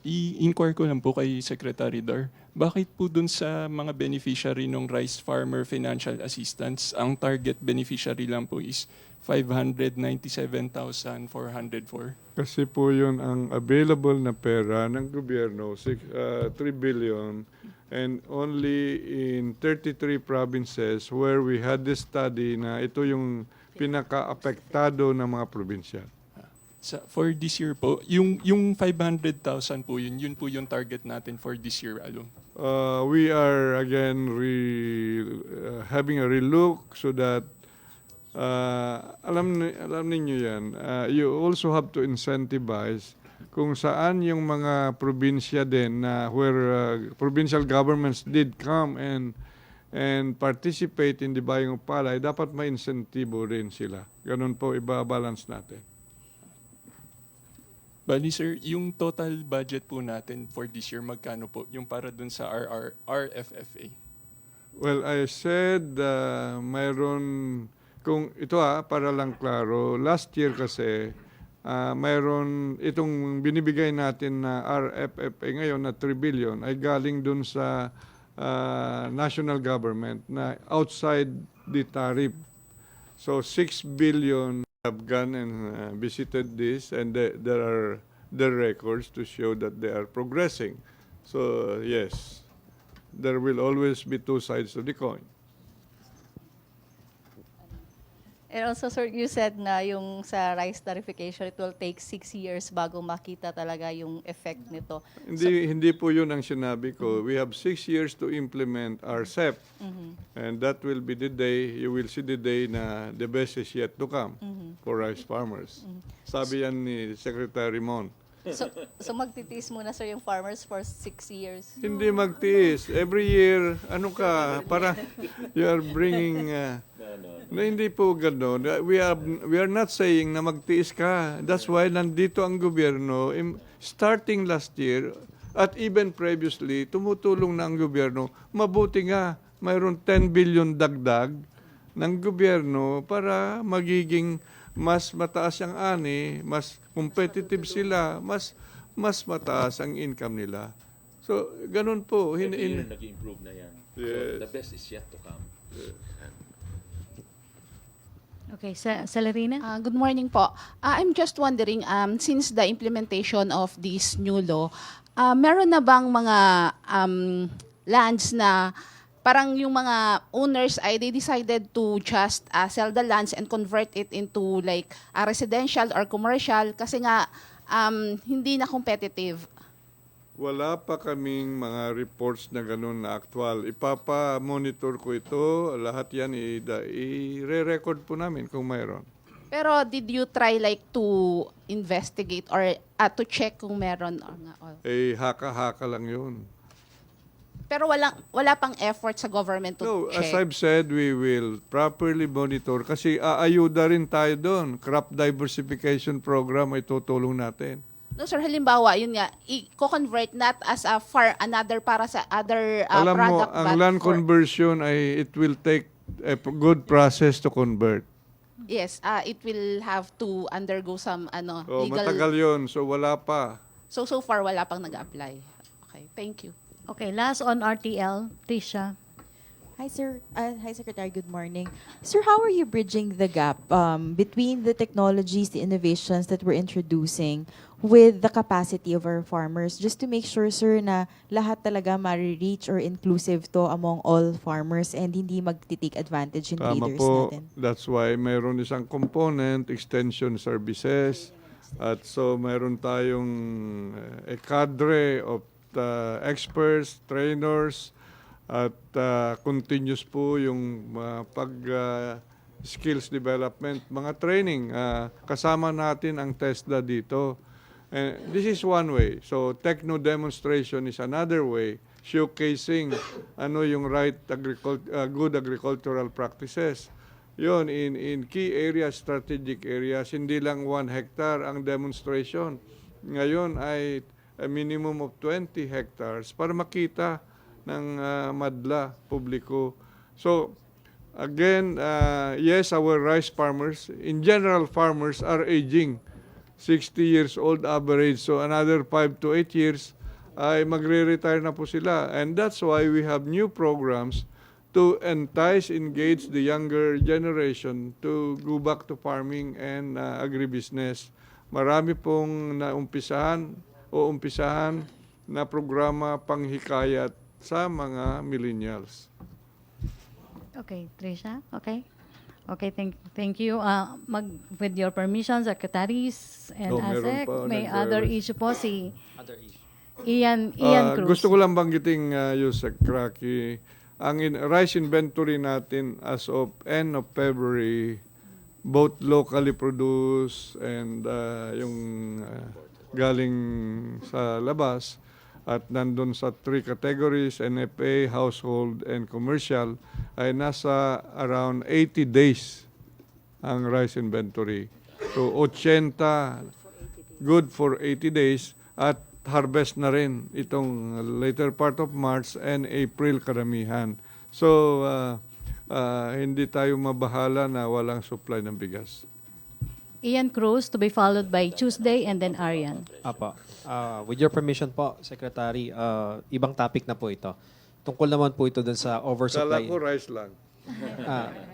[SPEAKER 11] I-inquire ko lang po kay Secretary Dar, bakit po dun sa mga beneficiary ng Rice Farmer Financial Assistance, ang target beneficiary lang po is 597,404?
[SPEAKER 3] Kasi po yun ang available na pera ng gobyerno, 3 billion, and only in 33 provinces where we had this study na ito yung pinaka-apektado ng mga probinsya.
[SPEAKER 11] For this year po, yung 500,000 po yun po yung target natin for this year alone.
[SPEAKER 3] We are again having a relook so that alam ninyo yan, you also have to incentivize kung saan yung mga probinsya din na where provincial governments did come and participate in the buying of palay, dapat may insentibo rin sila. Ganun po iba-balance natin.
[SPEAKER 11] Bali sir, yung total budget po natin for this year, magkano po? Yung para dun sa RFFA?
[SPEAKER 3] Well, I said mayroon, kung ito para lang klaro, last year kasi mayroon itong binibigay natin na RFFA ngayon na 3 billion ay galing dun sa national government na outside the tariff. So 6 billion have gone and visited this, and there are the records to show that they are progressing. So yes, there will always be two sides to the coin.
[SPEAKER 12] And also, sir, you said na yung sa rice tariffication, it will take 6 years bago makita talaga yung effect nito.
[SPEAKER 3] Hindi po yun ang sinabi ko. We have 6 years to implement our SEP. And that will be the day, you will see the day na the best is yet to come for rice farmers. Sabi yan ni Secretary Mon.
[SPEAKER 12] So magtitiis muna, sir, yung farmers for 6 years.
[SPEAKER 3] Hindi magtiis. Every year, para you are bringing... na hindi po gano'n. We are not saying na magtiis ka. That's why nandito ang gobyerno, starting last year, at even previously, tumutulong na ang gobyerno. Mabuti nga, mayroon 10 billion dagdag ng gobyerno para magiging mas mataas ang ani, mas competitive sila, mas mataas ang income nila. So, ganun po.
[SPEAKER 4] Every year nag-improve na yan.
[SPEAKER 3] Yes.
[SPEAKER 4] So, the best is yet to come.
[SPEAKER 1] Okay, Celerina?
[SPEAKER 13] Good morning po. I'm just wondering, since the implementation of this new law, meron na bang mga lands na parang yung mga owners ay they decided to just sell the lands and convert it into like a residential or commercial kasi nga hindi na competitive?
[SPEAKER 3] Wala pa kaming mga reports na ganun na actual. Ipapa-monitor ko ito. Lahat yan i-re-record po namin kung mayroon.
[SPEAKER 13] Pero did you try like to investigate or to check kung meron or nga?
[SPEAKER 3] Haka-haka lang yun.
[SPEAKER 13] Pero wala pang effort sa government to
[SPEAKER 3] No,
[SPEAKER 13] check?
[SPEAKER 3] as I've said, we will properly monitor kasi aayuda rin tayo doon. Crop diversification program ay tutulong natin.
[SPEAKER 13] No, sir, halimbawa, yun nga, i-convert not as another para sa other
[SPEAKER 3] Alam mo,
[SPEAKER 13] product.
[SPEAKER 3] ang land conversion ay it will take a good process to convert.
[SPEAKER 13] Yes, it will have to undergo some legal...
[SPEAKER 3] Matagal yun, so wala pa.
[SPEAKER 13] So far, wala pang nag-apply. Okay, thank you.
[SPEAKER 1] Okay, last on RTL, Tisha.
[SPEAKER 14] Hi, sir. Hi, Secretary. Good morning. Sir, how are you bridging the gap between the technologies, the innovations that we're introducing with the capacity of our farmers, just to make sure, sir, na lahat talaga ma-reach or inclusive to among all farmers and hindi magti-take advantage in
[SPEAKER 3] Tama
[SPEAKER 14] leaders
[SPEAKER 3] po.
[SPEAKER 14] natin?
[SPEAKER 3] That's why mayroon isang component, extension services. At so mayroon tayong a cadre of experts, trainers, at continuous po yung skills development, mga training. Kasama natin ang TESDA dito. This is one way. So techno demonstration is another way, showcasing yung good agricultural practices. Yun, in key areas, strategic areas, hindi lang 1 hectare ang demonstration. Ngayon ay a minimum of 20 hectares para makita ng madla, publiko. So, again, yes, our rice farmers, in general, farmers are aging. 60 years old average. So, another 5 to 8 years ay magre-retire na po sila. And that's why we have new programs to entice, engage the younger generation to go back to farming and agribusiness. Marami pong umpisahan na programa panghikayat sa mga millennials.
[SPEAKER 1] Okay, Trisha. Okay. Okay, thank you. With your permission, secretaries and ASEC, may other issue po si Ian Cruz.
[SPEAKER 3] Gusto ko lang banggiting, Yusek Kraki, ang rice inventory natin as of end of February, both locally produced and yung galing sa labas, at nandun sa 3 categories, NFA, household, and commercial, ay nasa around 80 days ang rice inventory. So, 80, good for 80 days, at harvest na rin itong later part of March and April karamihan. So, hindi tayo mabahala na walang supply ng bigas.
[SPEAKER 1] Ian Cruz to be followed by Tuesday and then Arian.
[SPEAKER 15] Apa. With your permission po, Secretary, ibang topic na po ito. Tungkol naman po ito dun sa oversupply.
[SPEAKER 3] Kala ko rice lang.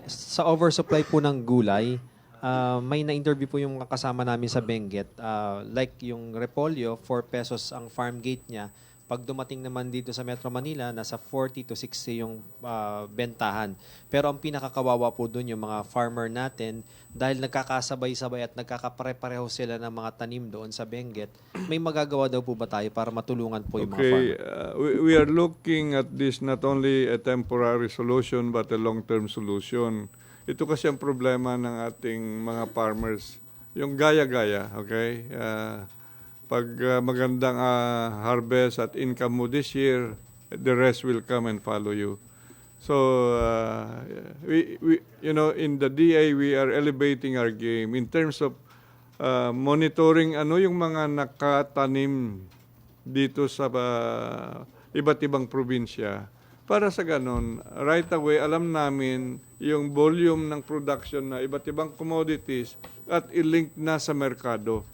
[SPEAKER 15] Sa oversupply po ng gulay, may na-interview po yung kasama namin sa Benguet. Like yung repolyo, 4 pesos ang farm gate niya. Pag dumating naman dito sa Metro Manila, nasa 40 to 60 yung bentahan. Pero ang pinakakawawa po doon yung mga farmer natin dahil nagkakasabay-sabay at nagkakapare-pareho sila ng mga tanim doon sa Benguet. May magagawa daw po ba tayo para matulungan po yung mga farmer?
[SPEAKER 3] We are looking at this not only a temporary solution but a long-term solution. Ito kasi ang problema ng ating mga farmers. Yung gaya-gaya, okay? Pag magandang harvest at income mo this year, the rest will come and follow you. So, we in the DA, we are elevating our game in terms of monitoring yung mga nakatanim dito sa iba't ibang probinsya. Para sa ganon, right away, alam namin yung volume ng production na iba't ibang commodities at i-link na sa merkado.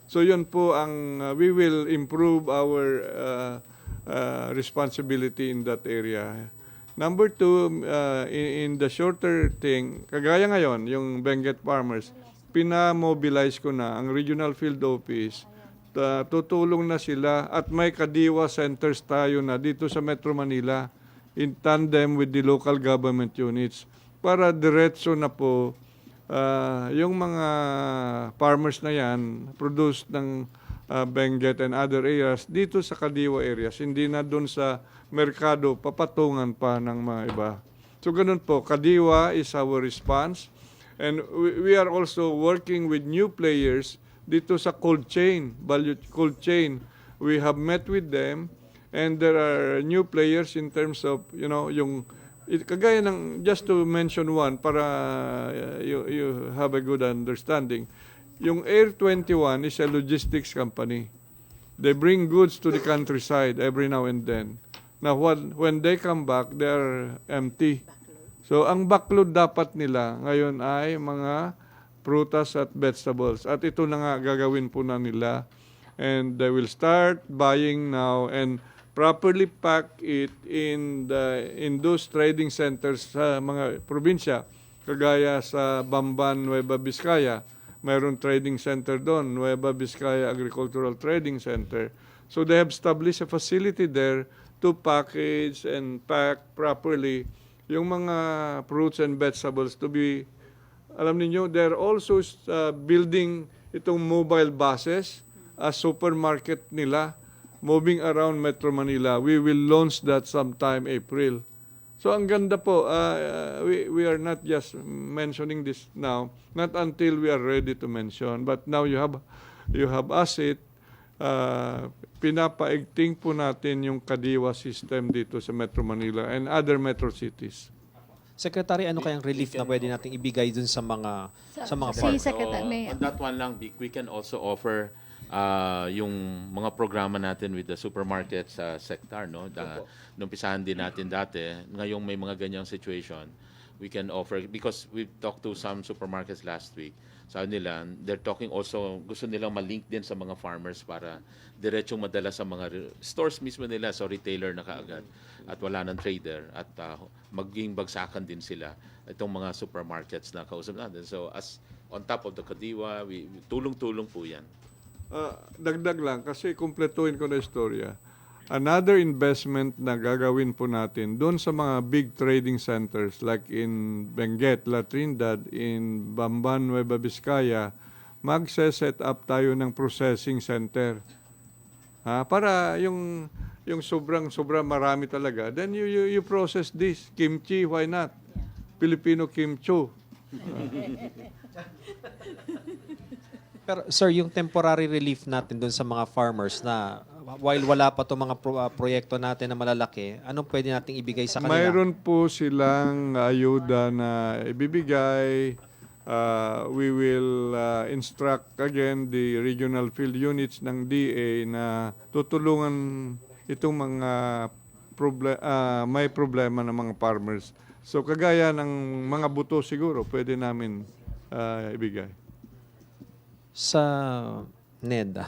[SPEAKER 3] So yun po ang we will improve our responsibility in that area. Number two, in the shorter thing, kagaya ngayon, yung Benguet farmers, pinamobilize ko na ang Regional Field Office. Tutulong na sila at may kadiwa centers tayo na dito sa Metro Manila in tandem with the local government units para diretso na po yung mga farmers na yan produce ng Benguet and other areas dito sa Kadiwa areas, hindi na doon sa merkado papatungan pa ng mga iba. So ganun po, Kadiwa is our response and we are also working with new players dito sa cold chain, value cold chain. We have met with them and there are new players in terms of yung kagaya ng, just to mention one para you have a good understanding, yung Air 21 is a logistics company. They bring goods to the countryside every now and then. Now when they come back, they're empty. So ang backload dapat nila ngayon ay mga prutas at vegetables. At ito na nga gagawin po na nila. And they will start buying now and properly pack it in those trading centers sa mga probinsya. Kagaya sa Bamban, Nueva Vizcaya, mayroon trading center doon, Nueva Vizcaya Agricultural Trading Center. So they have established a facility there to package and pack properly yung mga fruits and vegetables to be, alam niyo, they're also building itong mobile buses, a supermarket nila, moving around Metro Manila. We will launch that sometime April. So ang ganda po, we are not just mentioning this now, not until we are ready to mention, but now you have asked it, pinapaigting po natin yung Kadiwa system dito sa Metro Manila and other metro cities.
[SPEAKER 15] Secretary, ano kayang relief na pwede nating ibigay dun sa mga farmers?
[SPEAKER 4] On that one lang, we can also offer yung mga programa natin with the supermarket sa sector, no? Numpisahan din natin dati. Ngayong may mga ganyang situation, we can offer, because we talked to some supermarkets last week. Sabi nila, they're talking also, gusto nilang malink din sa mga farmers para diretsong madala sa mga stores mismo nila, so retailer na kaagad at wala ng trader at maging bagsakan din sila itong mga supermarkets na kausap natin. So as on top of the Kadiwa, tulong-tulong po yan.
[SPEAKER 3] Dagdag lang, kasi kumpletuhin ko na istorya. Another investment na gagawin po natin doon sa mga big trading centers like in Benguet, La Trinidad, in Bamban, Nueva Vizcaya, magse-set up tayo ng processing center. Para yung sobrang marami talaga, then you process this. Kimchi, why not? Filipino kimchi.
[SPEAKER 15] Pero sir, yung temporary relief natin dun sa mga farmers na while wala pa itong mga proyekto natin na malalaki, anong pwede nating ibigay sa kanila?
[SPEAKER 3] Mayroon po silang ayuda na ibibigay. We will instruct again the regional field units ng DA na tutulungan itong mga may problema ng mga farmers. So kagaya ng mga buto siguro, pwede namin ibigay.
[SPEAKER 15] Sa NED,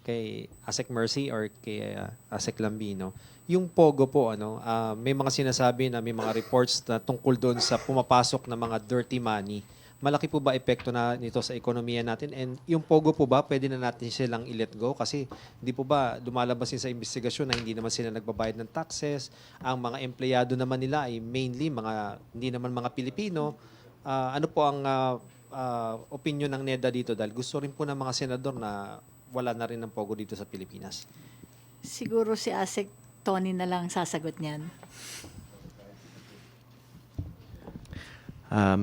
[SPEAKER 15] kay Asek Mercy or kay Asek Lambino, yung POGO po, may mga sinasabi na may mga reports na tungkol doon sa pumapasok na mga dirty money malaki po ba epekto na nito sa ekonomiya natin? And yung Pogo po ba, pwede na natin silang i-let go? Kasi hindi po ba lumalabas din sa investigasyon na hindi naman sila nagbabayad ng taxes? Ang mga empleyado naman nila ay mainly hindi naman mga Pilipino. Ano po ang opinion ng NEDA dito? Dahil gusto rin po ng mga senador na wala na rin ng Pogo dito sa Pilipinas.
[SPEAKER 5] Siguro si ASEC Tony na lang sasagot niyan.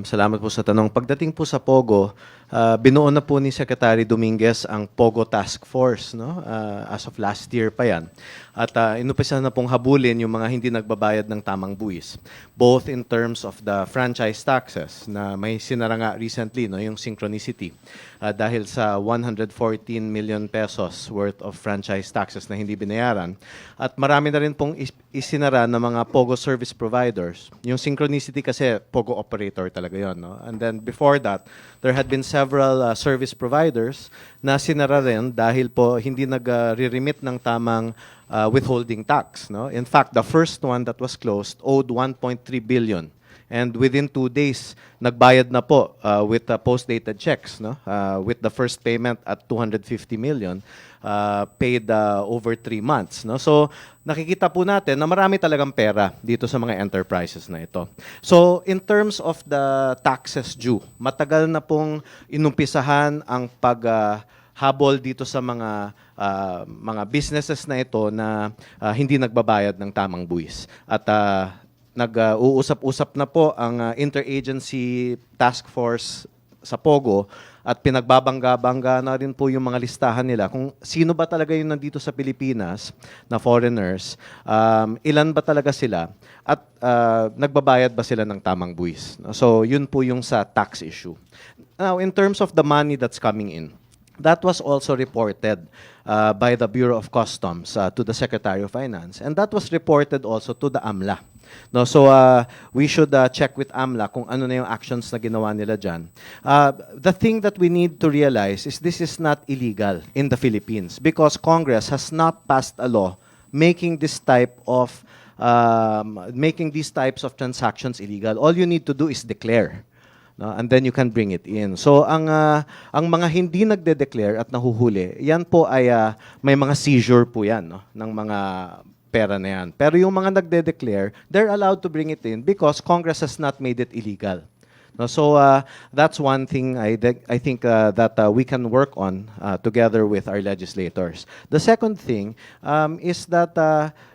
[SPEAKER 2] Salamat po sa tanong. Pagdating po sa Pogo, binuo na po ni Secretary Dominguez ang Pogo Task Force, no? As of last year pa yan. At inumpisa na pong habulin yung mga hindi nagbabayad ng tamang buwis. Both in terms of the franchise taxes na may sinara nga recently, no? Yung synchronicity. Dahil sa 114 million pesos worth of franchise taxes na hindi binayaran. At marami na rin pong isinara ng mga Pogo service providers. Yung synchronicity kasi Pogo operator talaga yon, no? And then before that, there had been several service providers na sinara rin dahil po hindi nag-remit ng tamang withholding tax, no? In fact, the first one that was closed owed 1.3 billion. And within 2 days, nagbayad na po with post-dated checks, no? With the first payment at 250 million, paid over 3 months, no? So nakikita po natin na marami talagang pera dito sa mga enterprises na ito. So in terms of the taxes due, matagal na pong inumpisahan ang habol dito sa mga businesses na ito na hindi nagbabayad ng tamang buwis. At nag-uusap-usap na po ang Interagency Task Force sa Pogo at pinagbabangga-bangga na rin po yung mga listahan nila kung sino ba talaga yung nandito sa Pilipinas na foreigners, ilan ba talaga sila at nagbabayad ba sila ng tamang buwis. So yun po yung sa tax issue. Now, in terms of the money that's coming in, that was also reported by the Bureau of Customs to the Secretary of Finance, and that was reported also to the AMLA. No, so we should check with AMLA kung ano na yung actions na ginawa nila dyan. The thing that we need to realize is this is not illegal in the Philippines because Congress has not passed a law making these types of transactions illegal. All you need to do is declare. No, and then you can bring it in. So ang mga hindi nagde-declare at nahuhuli, yan po ay may mga seizure po yan, no, ng mga pera na yan. Pero yung mga nagde-declare, they're allowed to bring it in because Congress has not made it illegal. No, so that's one thing I think that we can work on together with our legislators. The second thing is that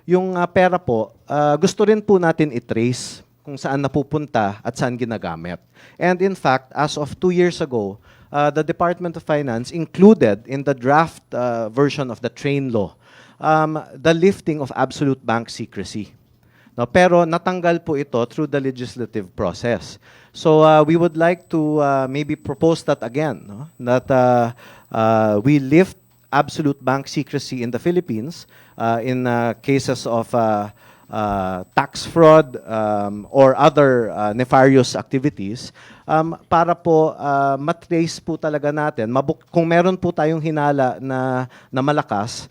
[SPEAKER 2] yung pera po, gusto rin po natin i-trace kung saan napupunta at saan ginagamit. And in fact, as of 2 years ago, the Department of Finance included in the draft version of the train law the lifting of absolute bank secrecy. No, pero natanggal po ito through the legislative process. So we would like to maybe propose that again, no? That we lift absolute bank secrecy in the Philippines in cases of tax fraud or other nefarious activities para po matrace po talaga natin. Kung meron po tayong hinala na malakas,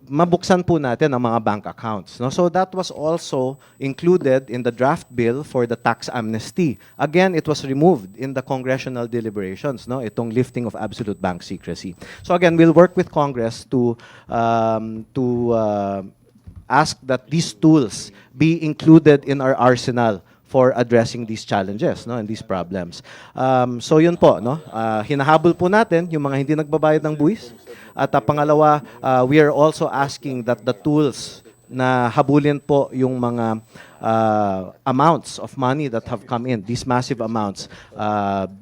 [SPEAKER 2] mabuksan po natin ang mga bank accounts. No? So that was also included in the draft bill for the tax amnesty. Again, it was removed in the congressional deliberations, no? Itong lifting of absolute bank secrecy. So again, we'll work with Congress to ask that these tools be included in our arsenal for addressing these challenges, no, and these problems. So yun po, no, hinahabol po natin yung mga hindi nagbabayad ng buwis. At pangalawa, we are also asking that the tools na habulin po yung mga amounts of money that have come in, these massive amounts,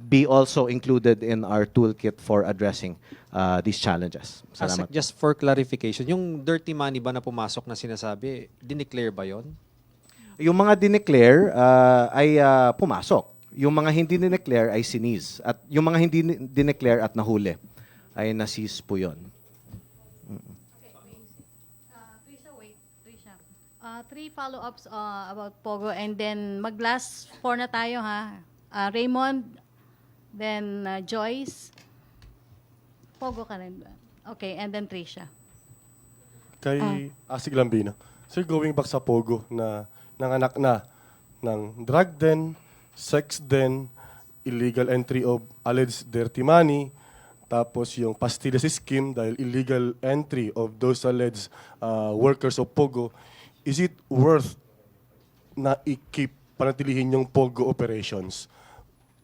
[SPEAKER 2] be also included in our toolkit for addressing these challenges. Salamat.
[SPEAKER 15] Just for clarification, yung dirty money ba na pumasok na sinasabi, dineclare ba yon?
[SPEAKER 2] Yung mga dineclare ay pumasok. Yung mga hindi dineclare ay siniz. At yung mga hindi dineclare at nahuli ay nasis po yun.
[SPEAKER 1] Trisha, 3 follow-ups about Pogo and then mag-last 4 na tayo, ha? Raymond, then Joyce. Pogo ka rin ba? Okay, and then Trisha.
[SPEAKER 6] Kay Asig Lambino. Sir, going back sa Pogo na nanganak na ng drug den, sex den, illegal entry of alleged dirty money, tapos yung pastillas scheme dahil illegal entry of those alleged workers of Pogo, is it worth na i-keep panatilihin yung Pogo operations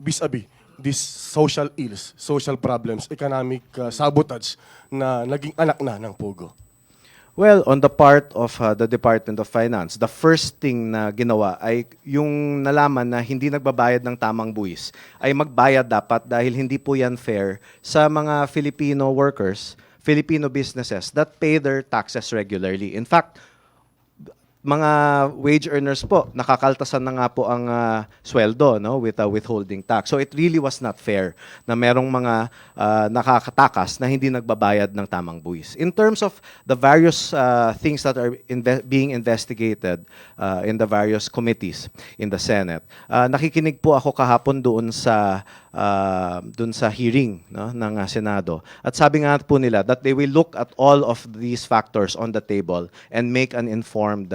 [SPEAKER 6] vis-a-vis these social ills, social problems, economic sabotage na naging anak na ng Pogo?
[SPEAKER 2] Well, on the part of the Department of Finance, the first thing na ginawa ay yung nalaman na hindi nagbabayad ng tamang buwis, ay magbayad dapat dahil hindi po yan fair sa mga Filipino workers, Filipino businesses that pay their taxes regularly. In fact, mga wage earners po, nakakaltasan na nga po ang sweldo, no, with withholding tax. So it really was not fair na merong mga nakakatakas na hindi nagbabayad ng tamang buwis. In terms of the various things that are being investigated in the various committees in the Senate, nakikinig po ako kahapon doon sa hearing, no, ng Senado. At sabi nga po nila that they will look at all of these factors on the table and make an informed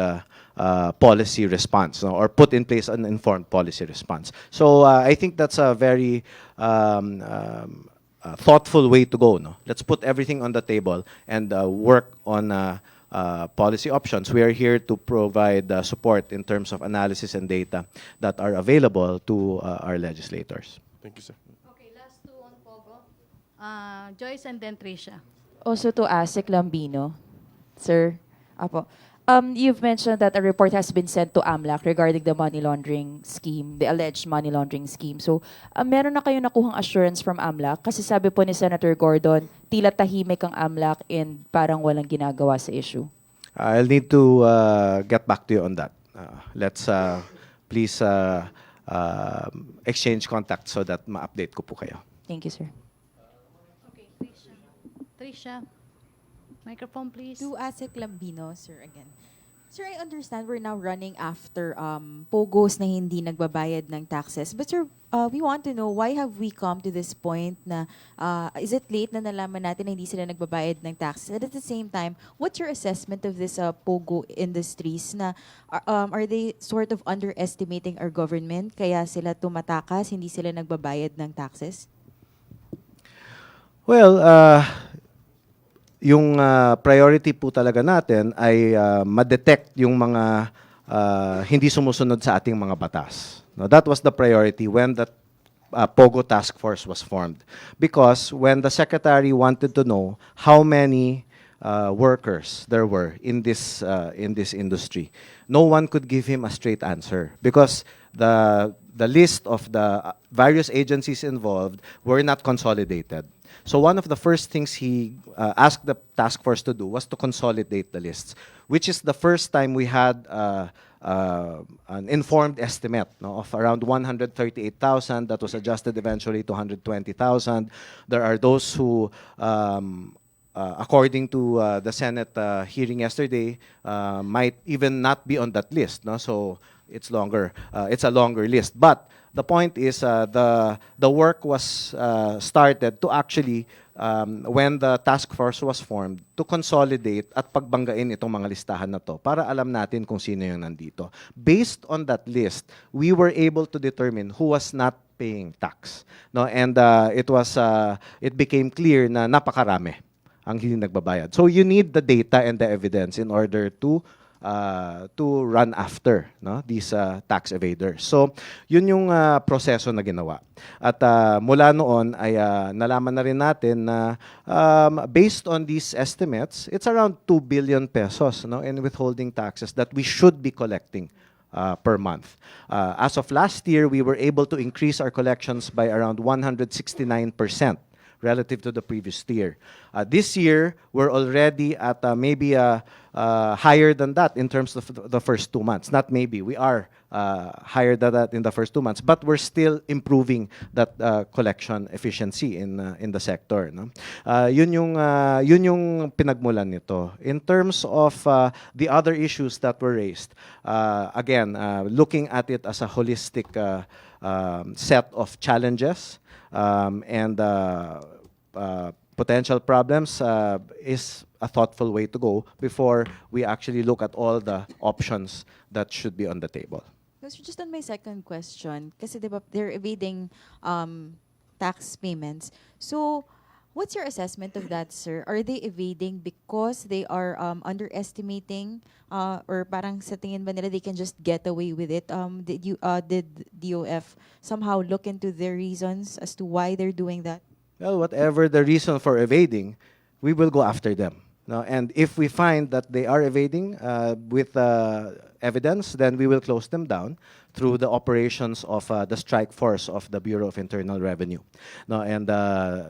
[SPEAKER 2] policy response, no, or put in place an informed policy response. So I think that's a very thoughtful way to go. No? Let's put everything on the table and work on policy options. We are here to provide support in terms of analysis and data that are available to our legislators.
[SPEAKER 6] Thank you, sir.
[SPEAKER 1] Okay, last two on Pogo. Joyce and then Tricia.
[SPEAKER 7] Also to ASEC Lambino, sir. Apo. You've mentioned that a report has been sent to AMLAC regarding the money laundering scheme, the alleged money laundering scheme. So, meron na kayo nakuhang assurance from AMLAC? Kasi sabi po ni Senator Gordon, tila tahimik ang AMLAC and parang walang ginagawa sa issue.
[SPEAKER 2] I'll need to get back to you on that. Let's please exchange contact so that ma-update ko po kayo.
[SPEAKER 7] Thank you, sir.
[SPEAKER 1] Okay, Tricia. Tricia. Microphone, please.
[SPEAKER 14] To ASEC Lambino, sir, again. Sir, I understand we're now running after Pogos na hindi nagbabayad ng taxes. But sir, we want to know, why have we come to this point na, is it late na nalaman natin na hindi sila nagbabayad ng taxes? And at the same time, what's your assessment of this Pogo industries na, are they sort of underestimating our government kaya sila tumatakas, hindi sila nagbabayad ng taxes?
[SPEAKER 2] Well, yung priority po talaga natin ay ma-detect yung mga hindi sumusunod sa ating mga batas. No, that was the priority when the Pogo Task Force was formed. Because when the Secretary wanted to know how many workers there were in this industry, no one could give him a straight answer. Because the list of the various agencies involved were not consolidated. So one of the first things he asked the task force to do was to consolidate the lists, which is the first time we had an informed estimate, no, of around 138,000 that was adjusted eventually to 120,000. There are those who, according to the Senate hearing yesterday, might even not be on that list. No? So it's longer. It's a longer list. But the point is the work was started to actually, when the task force was formed, to consolidate at pagbanggain itong mga listahan na to para alam natin kung sino yung nandito. Based on that list, we were able to determine who was not paying tax. No? And it became clear na napakarami ang hindi nagbabayad. So you need the data and the evidence in order to run after, no, these tax evaders. So, yun yung proseso na ginawa. At mula noon ay nalaman na rin natin na based on these estimates, it's around 2 billion pesos, no, in withholding taxes that we should be collecting per month. As of last year, we were able to increase our collections by around 169% relative to the previous year. This year, we're already at maybe higher than that in terms of the first 2 months. Not maybe, we are higher than that in the first 2 months, but we're still improving that collection efficiency in the sector. No? Yun yung pinagmulan nito. In terms of the other issues that were raised, again, looking at it as a holistic set of challenges, and potential problems is a thoughtful way to go before we actually look at all the options that should be on the table.
[SPEAKER 14] Because just on my second question, kasi diba, they're evading tax payments. So, what's your assessment of that, sir? Are they evading because they are underestimating or parang sa tingin ba nila they can just get away with it? Did DOF somehow look into their reasons as to why they're doing that?
[SPEAKER 2] Well, whatever the reason for evading, we will go after them. No? And if we find that they are evading with evidence, then we will close them down through the operations of the strike force of the Bureau of Internal Revenue. No? And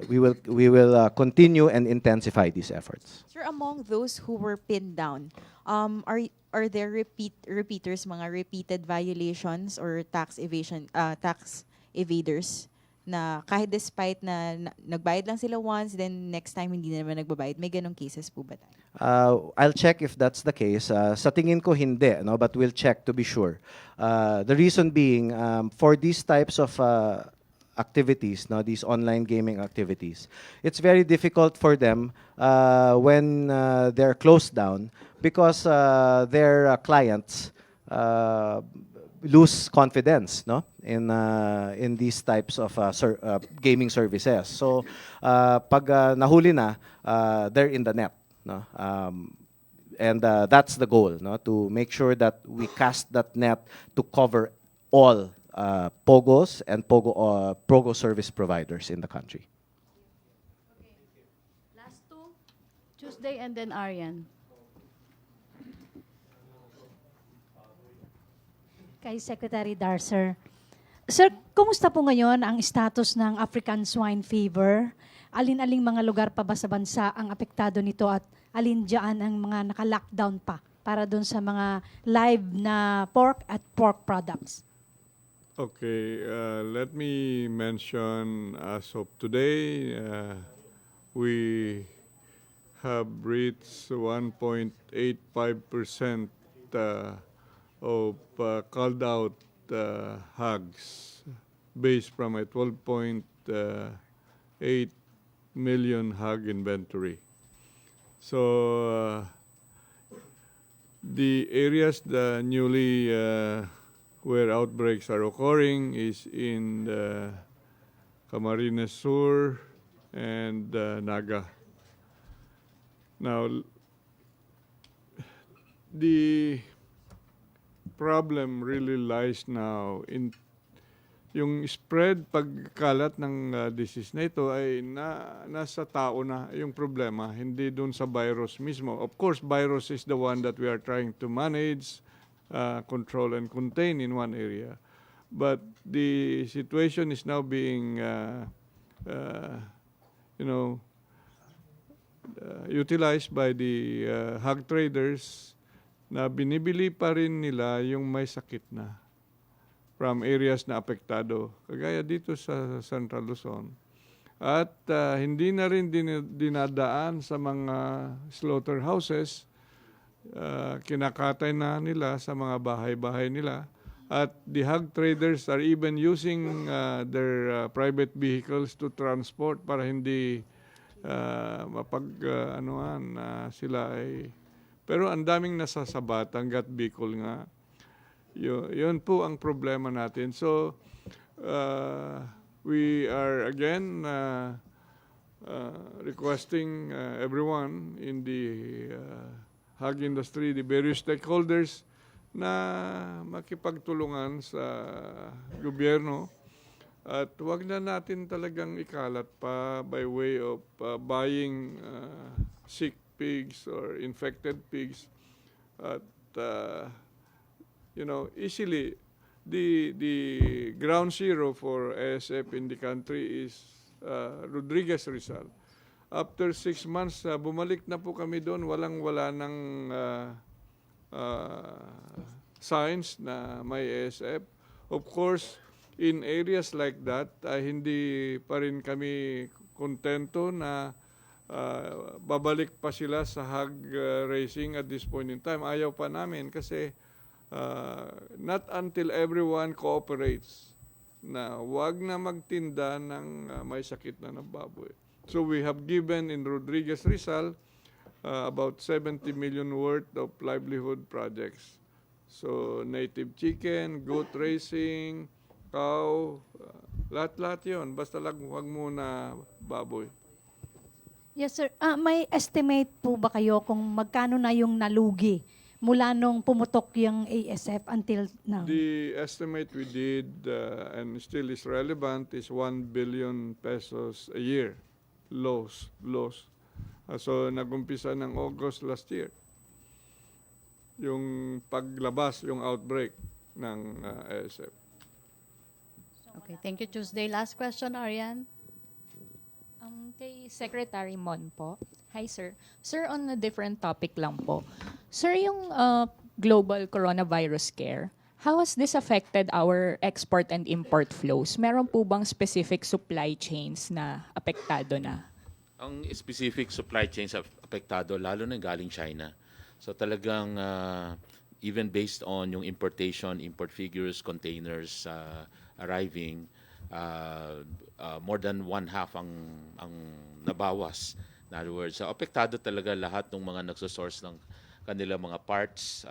[SPEAKER 2] we will continue and intensify these efforts.
[SPEAKER 14] Sir, among those who were pinned down, are there repeaters, mga repeated violations or tax evaders? Na kahit despite na nagbayad lang sila once, then next time hindi na naman nagbabayad. May ganong cases po ba tayo?
[SPEAKER 2] I'll check if that's the case. Sa tingin ko hindi, no? But we'll check to be sure. The reason being, for these types of activities, no, these online gaming activities, it's very difficult for them when they're closed down because their clients lose confidence, no, in these types of gaming services. So pag nahuli na, they're in the net, no, and that's the goal, no, to make sure that we cast that net to cover all POGOs and POGO service providers in the country.
[SPEAKER 1] Last two, Tuesday and then Arian.
[SPEAKER 16] Kay Secretary Dar, sir. Sir, kumusta po ngayon ang status ng African swine fever? Alin-aling mga lugar pa ba sa bansa ang apektado nito at alin dyan ang mga naka-lockdown pa para doon sa mga live na pork at pork products?
[SPEAKER 3] Okay, let me mention as of today, we have reached 1.85% of called out hogs based from a 12.8 million hog inventory. So the areas that newly where outbreaks are occurring is in the Camarines Sur and Naga. Now, the problem really lies now in yung spread pagkalat ng disease na ito ay nasa tao na yung problema, hindi dun sa virus mismo. Of course, virus is the one that we are trying to manage, control and contain in one area. But the situation is now being, utilized by the hog traders na binibili pa rin nila yung may sakit na from areas na apektado, kagaya dito sa Central Luzon. At hindi na rin dinadaan sa mga slaughterhouses, kinakatay na nila sa mga bahay-bahay nila. At the hog traders are even using their private vehicles to transport para hindi sila ay... Pero ang daming nasasabat hanggat Bicol nga. Yun po ang problema natin. So, we are again requesting everyone in the hog industry, the various stakeholders, na makipagtulungan sa gobyerno at huwag na natin talagang ikalat pa by way of buying sick pigs or infected pigs at easily the ground zero for ASF in the country is Rodriguez Rizal. After 6 months, bumalik na po kami doon, wala ng signs na may ASF. Of course, in areas like that, hindi pa rin kami kontento na babalik pa sila sa hog racing at this point in time. Ayaw pa namin kasi not until everyone cooperates na wag na magtinda ng may sakit na ng baboy. So we have given in Rodriguez Rizal about 70 million worth of livelihood projects So, native chicken, goat racing, cow, lahat-lahat yun. Basta lang huwag muna baboy.
[SPEAKER 16] Yes, sir. May estimate po ba kayo kung magkano na yung nalugi mula nung pumutok yung ASF until now?
[SPEAKER 3] The estimate we did, and still is relevant, is 1 billion pesos a year. Loss. So, nag-umpisa ng August last year. Yung paglabas, yung outbreak ng ASF.
[SPEAKER 1] Okay, thank you, Tuesday. Last question, Arian.
[SPEAKER 10] Kay Secretary Mon po. Hi, sir. Sir, on a different topic lang po. Sir, yung global coronavirus scare, how has this affected our export and import flows? Meron po bang specific supply chains na apektado na?
[SPEAKER 4] Ang specific supply chains apektado, lalo na galing China. So talagang even based on yung import figures, containers arriving, more than one half ang nabawas. In other words, apektado talaga lahat ng mga nagsosource ng kanilang mga parts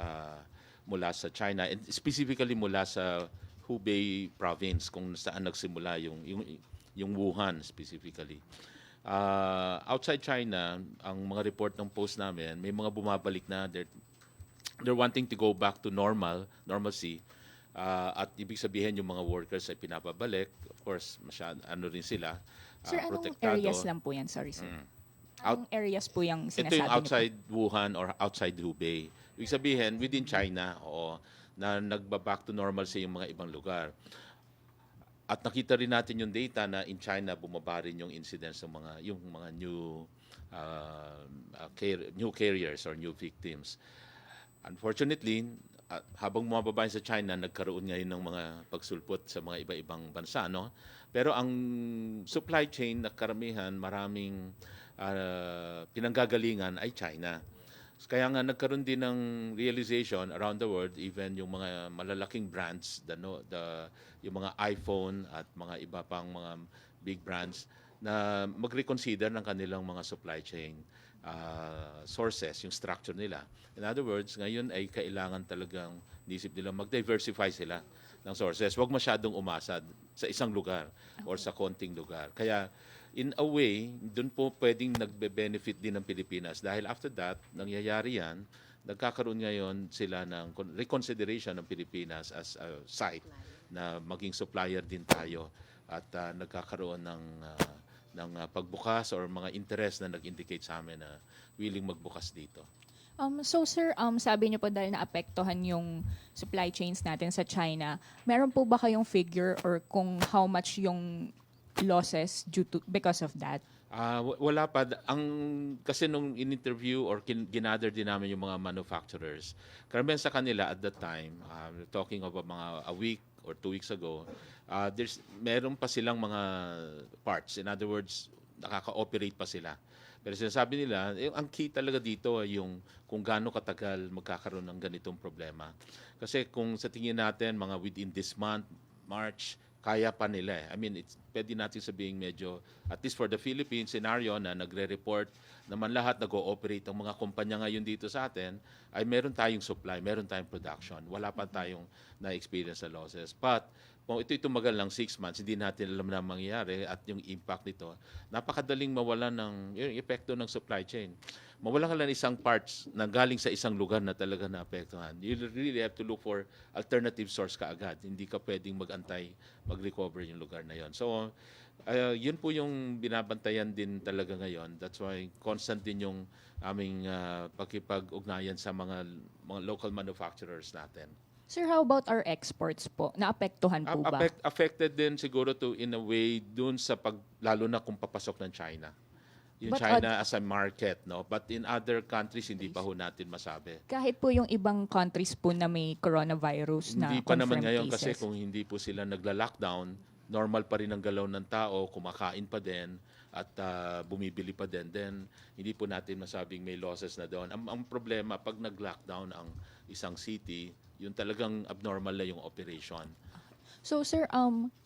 [SPEAKER 4] mula sa China, and specifically mula sa Hubei province, kung saan nagsimula yung Wuhan specifically. Outside China, ang mga report ng Post namin, may mga bumabalik na they're wanting to go back to normalcy. At ibig sabihin yung mga workers ay pinapabalik. Of course, rin sila.
[SPEAKER 10] Sir, anong
[SPEAKER 4] protektado.
[SPEAKER 10] areas lang po yan? Sorry, sir. Anong areas po yung sinasabi
[SPEAKER 4] Ito yung
[SPEAKER 10] niyo
[SPEAKER 4] outside Wuhan or outside Hubei. Ibig sabihin, within China, na nagba-back to normalcy yung mga ibang lugar. At nakita rin natin yung data na in China bumaba rin yung incidence ng mga new carriers or new victims. Unfortunately, habang bumababa sa China, nagkaroon ngayon ng mga pagsulpot sa mga iba-ibang bansa, no? Pero ang supply chain na karamihan, maraming pinanggagalingan ay China. Kaya nga nagkaroon din ng realization around the world, even yung mga malalaking brands, yung mga iPhone at mga iba pang mga big brands, na mag-reconsider ng kanilang mga supply chain sources, yung structure nila. In other words, ngayon ay kailangan talagang nisip nila mag-diversify sila ng sources. Huwag masyadong umasa sa isang lugar or sa konting lugar. Kaya in a way, doon po pwedeng nagbe-benefit din ng Pilipinas. Dahil after that, nangyayari yan, nagkakaroon ngayon sila ng reconsideration ng Pilipinas as a site na maging supplier din tayo at nagkakaroon ng pagbukas or mga interest na nag-indicate sa amin na willing magbukas dito.
[SPEAKER 10] So sir, sabi niyo po dahil naapektuhan yung supply chains natin sa China, meron po ba kayong figure or kung how much yung losses because of that?
[SPEAKER 4] Wala pa. Kasi nung in-interview or ginather din namin yung mga manufacturers, karamihan sa kanila at that time, talking of a week or 2 weeks ago, meron pa silang mga parts. In other words, nakaka-operate pa sila. Pero sinasabi nila, ang key talaga dito ay yung kung gaano katagal magkakaroon ng ganitong problema. Kasi kung sa tingin natin, mga within this month, March, kaya pa nila. I mean, pwede natin sabihin medyo, at least for the Philippines scenario na nagre-report naman lahat, nag-ooperate ang mga kumpanya ngayon dito sa atin, ay meron tayong supply, meron tayong production. Wala pa tayong na-experience sa losses. But, kung ito tumagal lang 6 months, hindi natin alam na mangyayari at yung impact nito, napakadaling mawala ng yung epekto ng supply chain. Mawala ka lang isang parts na galing sa isang lugar na talaga naapektuhan. You really have to look for alternative source kaagad. Hindi ka pwedeng mag-antay, mag-recover yung lugar na yon. So, yun po yung binabantayan din talaga ngayon. That's why constant din yung aming pakipag-ugnayan sa mga local manufacturers natin.
[SPEAKER 10] Sir, how about our exports po? Naapektuhan po ba?
[SPEAKER 4] Affected din siguro in a way dun sa lalo na kung papasok ng China. Yung
[SPEAKER 10] But
[SPEAKER 4] China as a market, no? But in other countries, hindi pa ho natin masabi.
[SPEAKER 10] Kahit po yung ibang countries po na may coronavirus na
[SPEAKER 4] Hindi pa naman
[SPEAKER 10] confirmed
[SPEAKER 4] ngayon
[SPEAKER 10] cases.
[SPEAKER 4] kasi kung hindi po sila nagla-lockdown, normal pa rin ang galaw ng tao, kumakain pa din at bumibili pa din. Then hindi po natin masabing may losses na doon. Ang problema, pag nag-lockdown ang isang city, yun talagang abnormal na yung operation.
[SPEAKER 10] So sir,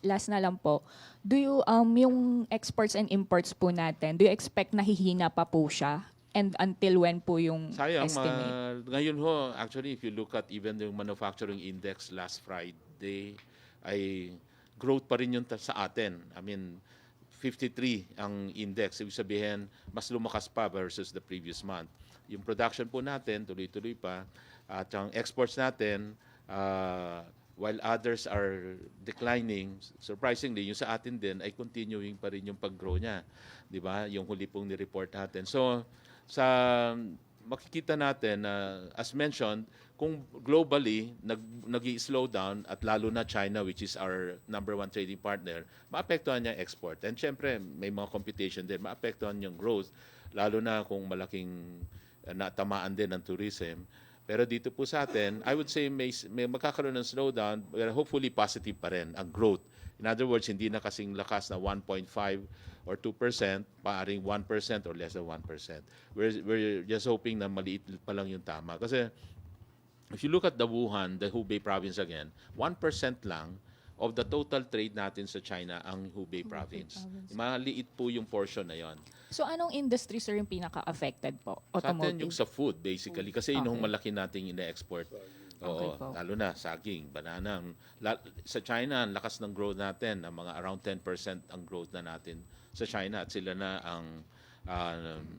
[SPEAKER 10] last na lang po. Do you yung exports and imports po natin, do you expect na hihina pa po siya And until when po yung
[SPEAKER 4] Sayang,
[SPEAKER 10] estimate?
[SPEAKER 4] ngayon ho, actually, if you look at even the manufacturing index last Friday, ay growth pa rin yun sa atin. I mean, 53 ang index. Ibig sabihin, mas lumakas pa versus the previous month. Yung production po natin, tuloy-tuloy pa. At ang exports natin, while others are declining, surprisingly, yung sa atin din ay continuing pa rin yung pag-grow niya. Di ba? Yung huli pong ni-report natin. So, sa makikita natin na as mentioned, kung globally nag-i-slow down at lalo na China, which is our number one trading partner, maapektuhan niya export. And syempre, may mga computation din, maapektuhan yung growth, lalo na kung malaking natamaan din ng tourism. Pero dito po sa atin, I would say may magkakaroon ng slowdown, pero hopefully positive pa rin ang growth. In other words, hindi na kasing lakas na 1.5 or 2%, paaring 1% or less than 1%. We're just hoping na maliit pa lang yung tama. Kasi if you look at the Wuhan, the Hubei province again, 1% lang of the total trade natin sa China ang Hubei province. Maliit po yung portion na yon.
[SPEAKER 10] So anong industry, sir, yung pinaka-affected po?
[SPEAKER 4] Sa atin
[SPEAKER 10] Automotive?
[SPEAKER 4] yung sa food, basically. Kasi yun ang
[SPEAKER 10] Okay.
[SPEAKER 4] malaki nating ina-export. Oo,
[SPEAKER 10] po.
[SPEAKER 4] lalo na saging, banana. Sa China, ang lakas ng growth natin, ang mga around 10% ang growth na natin sa China. At sila na ang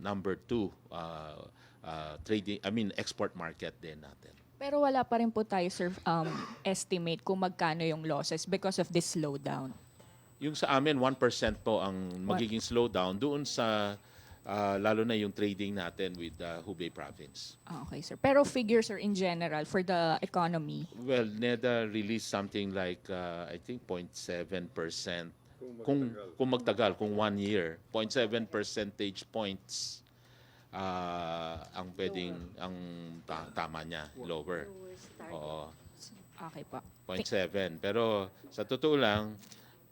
[SPEAKER 4] number 2 export market din natin.
[SPEAKER 10] Pero wala pa rin po tayo, sir, estimate kung magkano yung losses because of this slowdown.
[SPEAKER 4] Yung sa amin, 1% po ang magiging slowdown doon sa lalo na yung trading natin with Hubei province.
[SPEAKER 10] Okay, sir. Pero figures, sir, in general, for the economy?
[SPEAKER 4] Well, NEDA released something like, I think, 0.7%. Kung magtagal, kung 1 year, 0.7 percentage points ang pwedeng, ang tama niya, lower. Oo.
[SPEAKER 10] Okay po.
[SPEAKER 4] 0.7. Pero sa totoo lang,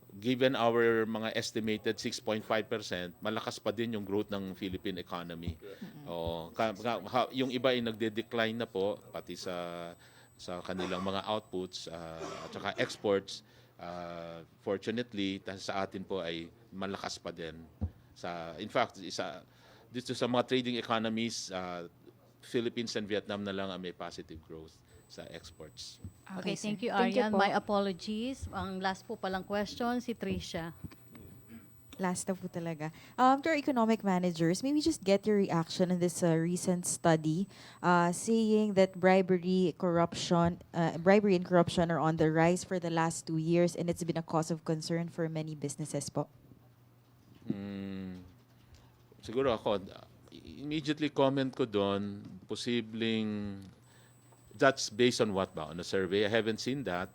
[SPEAKER 4] given our mga estimated 6.5%, malakas pa din yung growth ng Philippine economy. Yung iba ay nagde-decline na po, pati sa kanilang mga outputs at saka exports. Fortunately, sa atin po ay malakas pa din. In fact, dito sa mga trading economies, Philippines and Vietnam na lang ang may positive growth sa exports.
[SPEAKER 1] Okay,
[SPEAKER 10] sir.
[SPEAKER 1] thank you,
[SPEAKER 10] Thank you
[SPEAKER 1] Arian.
[SPEAKER 10] po.
[SPEAKER 1] My apologies. Ang last po palang question, si Tricia.
[SPEAKER 14] Last na po talaga. To our economic managers, maybe just get your reaction on this recent study saying that bribery and corruption are on the rise for the last 2 years and it's been a cause of concern for many businesses po.
[SPEAKER 4] Siguro ako, immediately comment ko doon, posibleng, that's based on what ba? On a survey? I haven't seen that.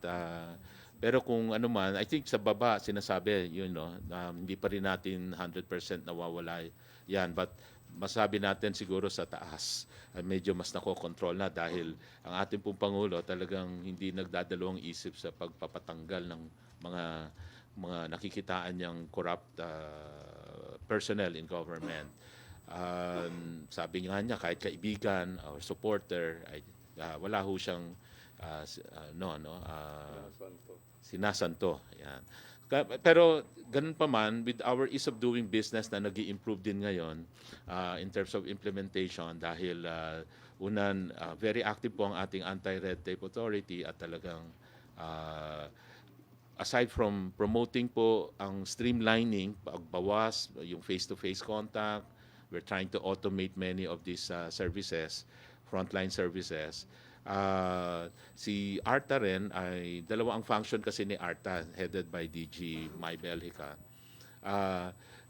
[SPEAKER 4] Pero kung ano man, I think sa baba, sinasabi, hindi pa rin natin 100% nawawala yan. But masabi natin siguro sa taas, medyo mas nakokontrol na dahil ang ating pong Pangulo talagang hindi nagdadalawang isip sa pagpapatanggal ng mga nakikitaan niyang corrupt personnel in government. Sabi nga niya, kahit kaibigan or supporter, wala ho siyang sinasanto. Yan. Pero ganun pa man, with our ease of doing business na nag-i-improve din ngayon in terms of implementation dahil very active po ang ating anti-red tape authority at talagang aside from promoting po ang streamlining, pagbawas, yung face-to-face contact, we're trying to automate many of these services, frontline services. Si ARTA rin ay dalawa ang function kasi ni ARTA, headed by DG Maybel Hica.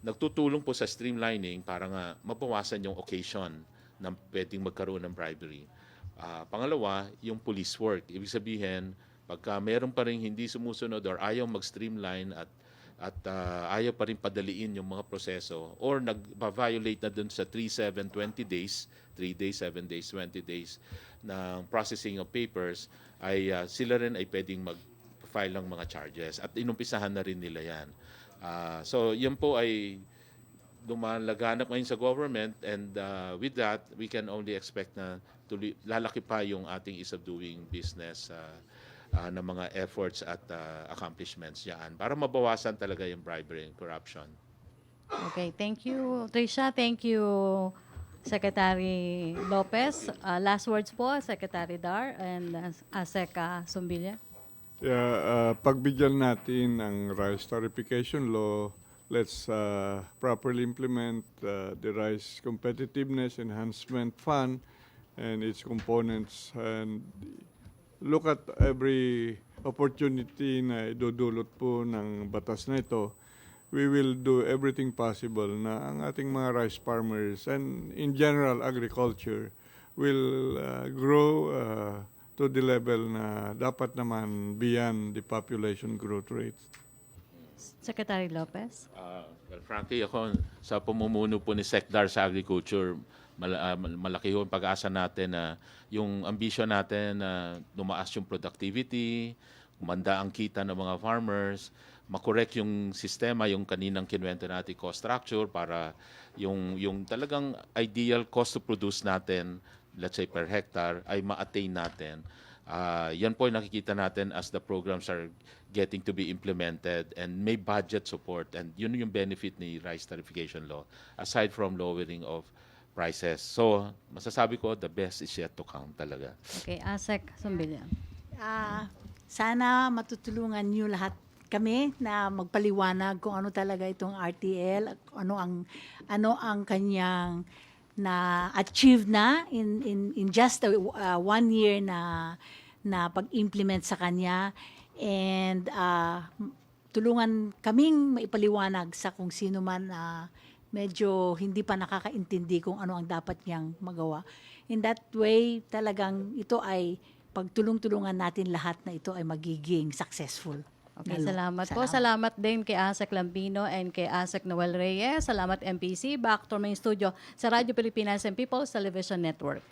[SPEAKER 4] Nagtutulong po sa streamlining para nga mabawasan yung occasion na pwedeng magkaroon ng bribery. Pangalawa, yung police work. Ibig sabihin, pagka meron pa rin hindi sumusunod or ayaw mag-streamline at ayaw pa rin padaliin yung mga proseso or nag-violate na dun sa 3, 7, 20 days, 3 days, 7 days, 20 days ng processing of papers, ay sila rin ay pwedeng mag-file ng mga charges at inumpisahan na rin nila yan. So yun po ay lumalaganap ngayon sa government and with that, we can only expect na lalaki pa yung ating ease of doing business ng mga efforts at accomplishments yan para mabawasan talaga yung bribery and corruption.
[SPEAKER 1] Okay, thank you, Tricia. Thank you, Secretary Lopez. Last words po, Secretary Dar and ASEC Zumbilya.
[SPEAKER 3] Yeah, pagbigyan natin ang Rice Tariffication Law, let's properly implement the Rice Competitiveness Enhancement Fund and its components and look at every opportunity na idudulot po ng batas na ito. We will do everything possible na ang ating mga rice farmers and in general agriculture will grow to the level na dapat naman beyond the population growth rate.
[SPEAKER 1] Secretary Lopez.
[SPEAKER 4] Well, frankly, ako sa pamumuno po ni Secdar sa agriculture, malaki yung pag-asa natin na yung ambisyon natin na lumaas yung productivity, umanda ang kita ng mga farmers, makorek yung sistema, yung kaninang kinuwento natin cost structure para yung talagang ideal cost to produce natin, let's say per hectare, ay ma-attain natin. Yan po yung nakikita natin as the programs are getting to be implemented and may budget support and yun yung benefit ni Rice Tariffication Law aside from lowering of prices. So, masasabi ko, the best is yet to come talaga.
[SPEAKER 1] Okay, ASEC Zumbilya.
[SPEAKER 5] Sana matutulungan niyo lahat kami na magpaliwanag kung ano talaga itong RTL, ano ang kanyang na achieve na in just 1 year na pag-implement sa kanya and tulungan kaming maipaliwanag sa kung sino man medyo hindi pa nakakaintindi kung ano ang dapat niyang magawa. In that way, talagang ito ay pagtulong-tulungan natin lahat na ito ay magiging successful.
[SPEAKER 1] Okay, salamat po. Salamat din kay ASEC Lampino and kay ASEC Noel Reyes. Salamat MPC. Back to main studio sa Radyo Pilipinas and People's Television Network.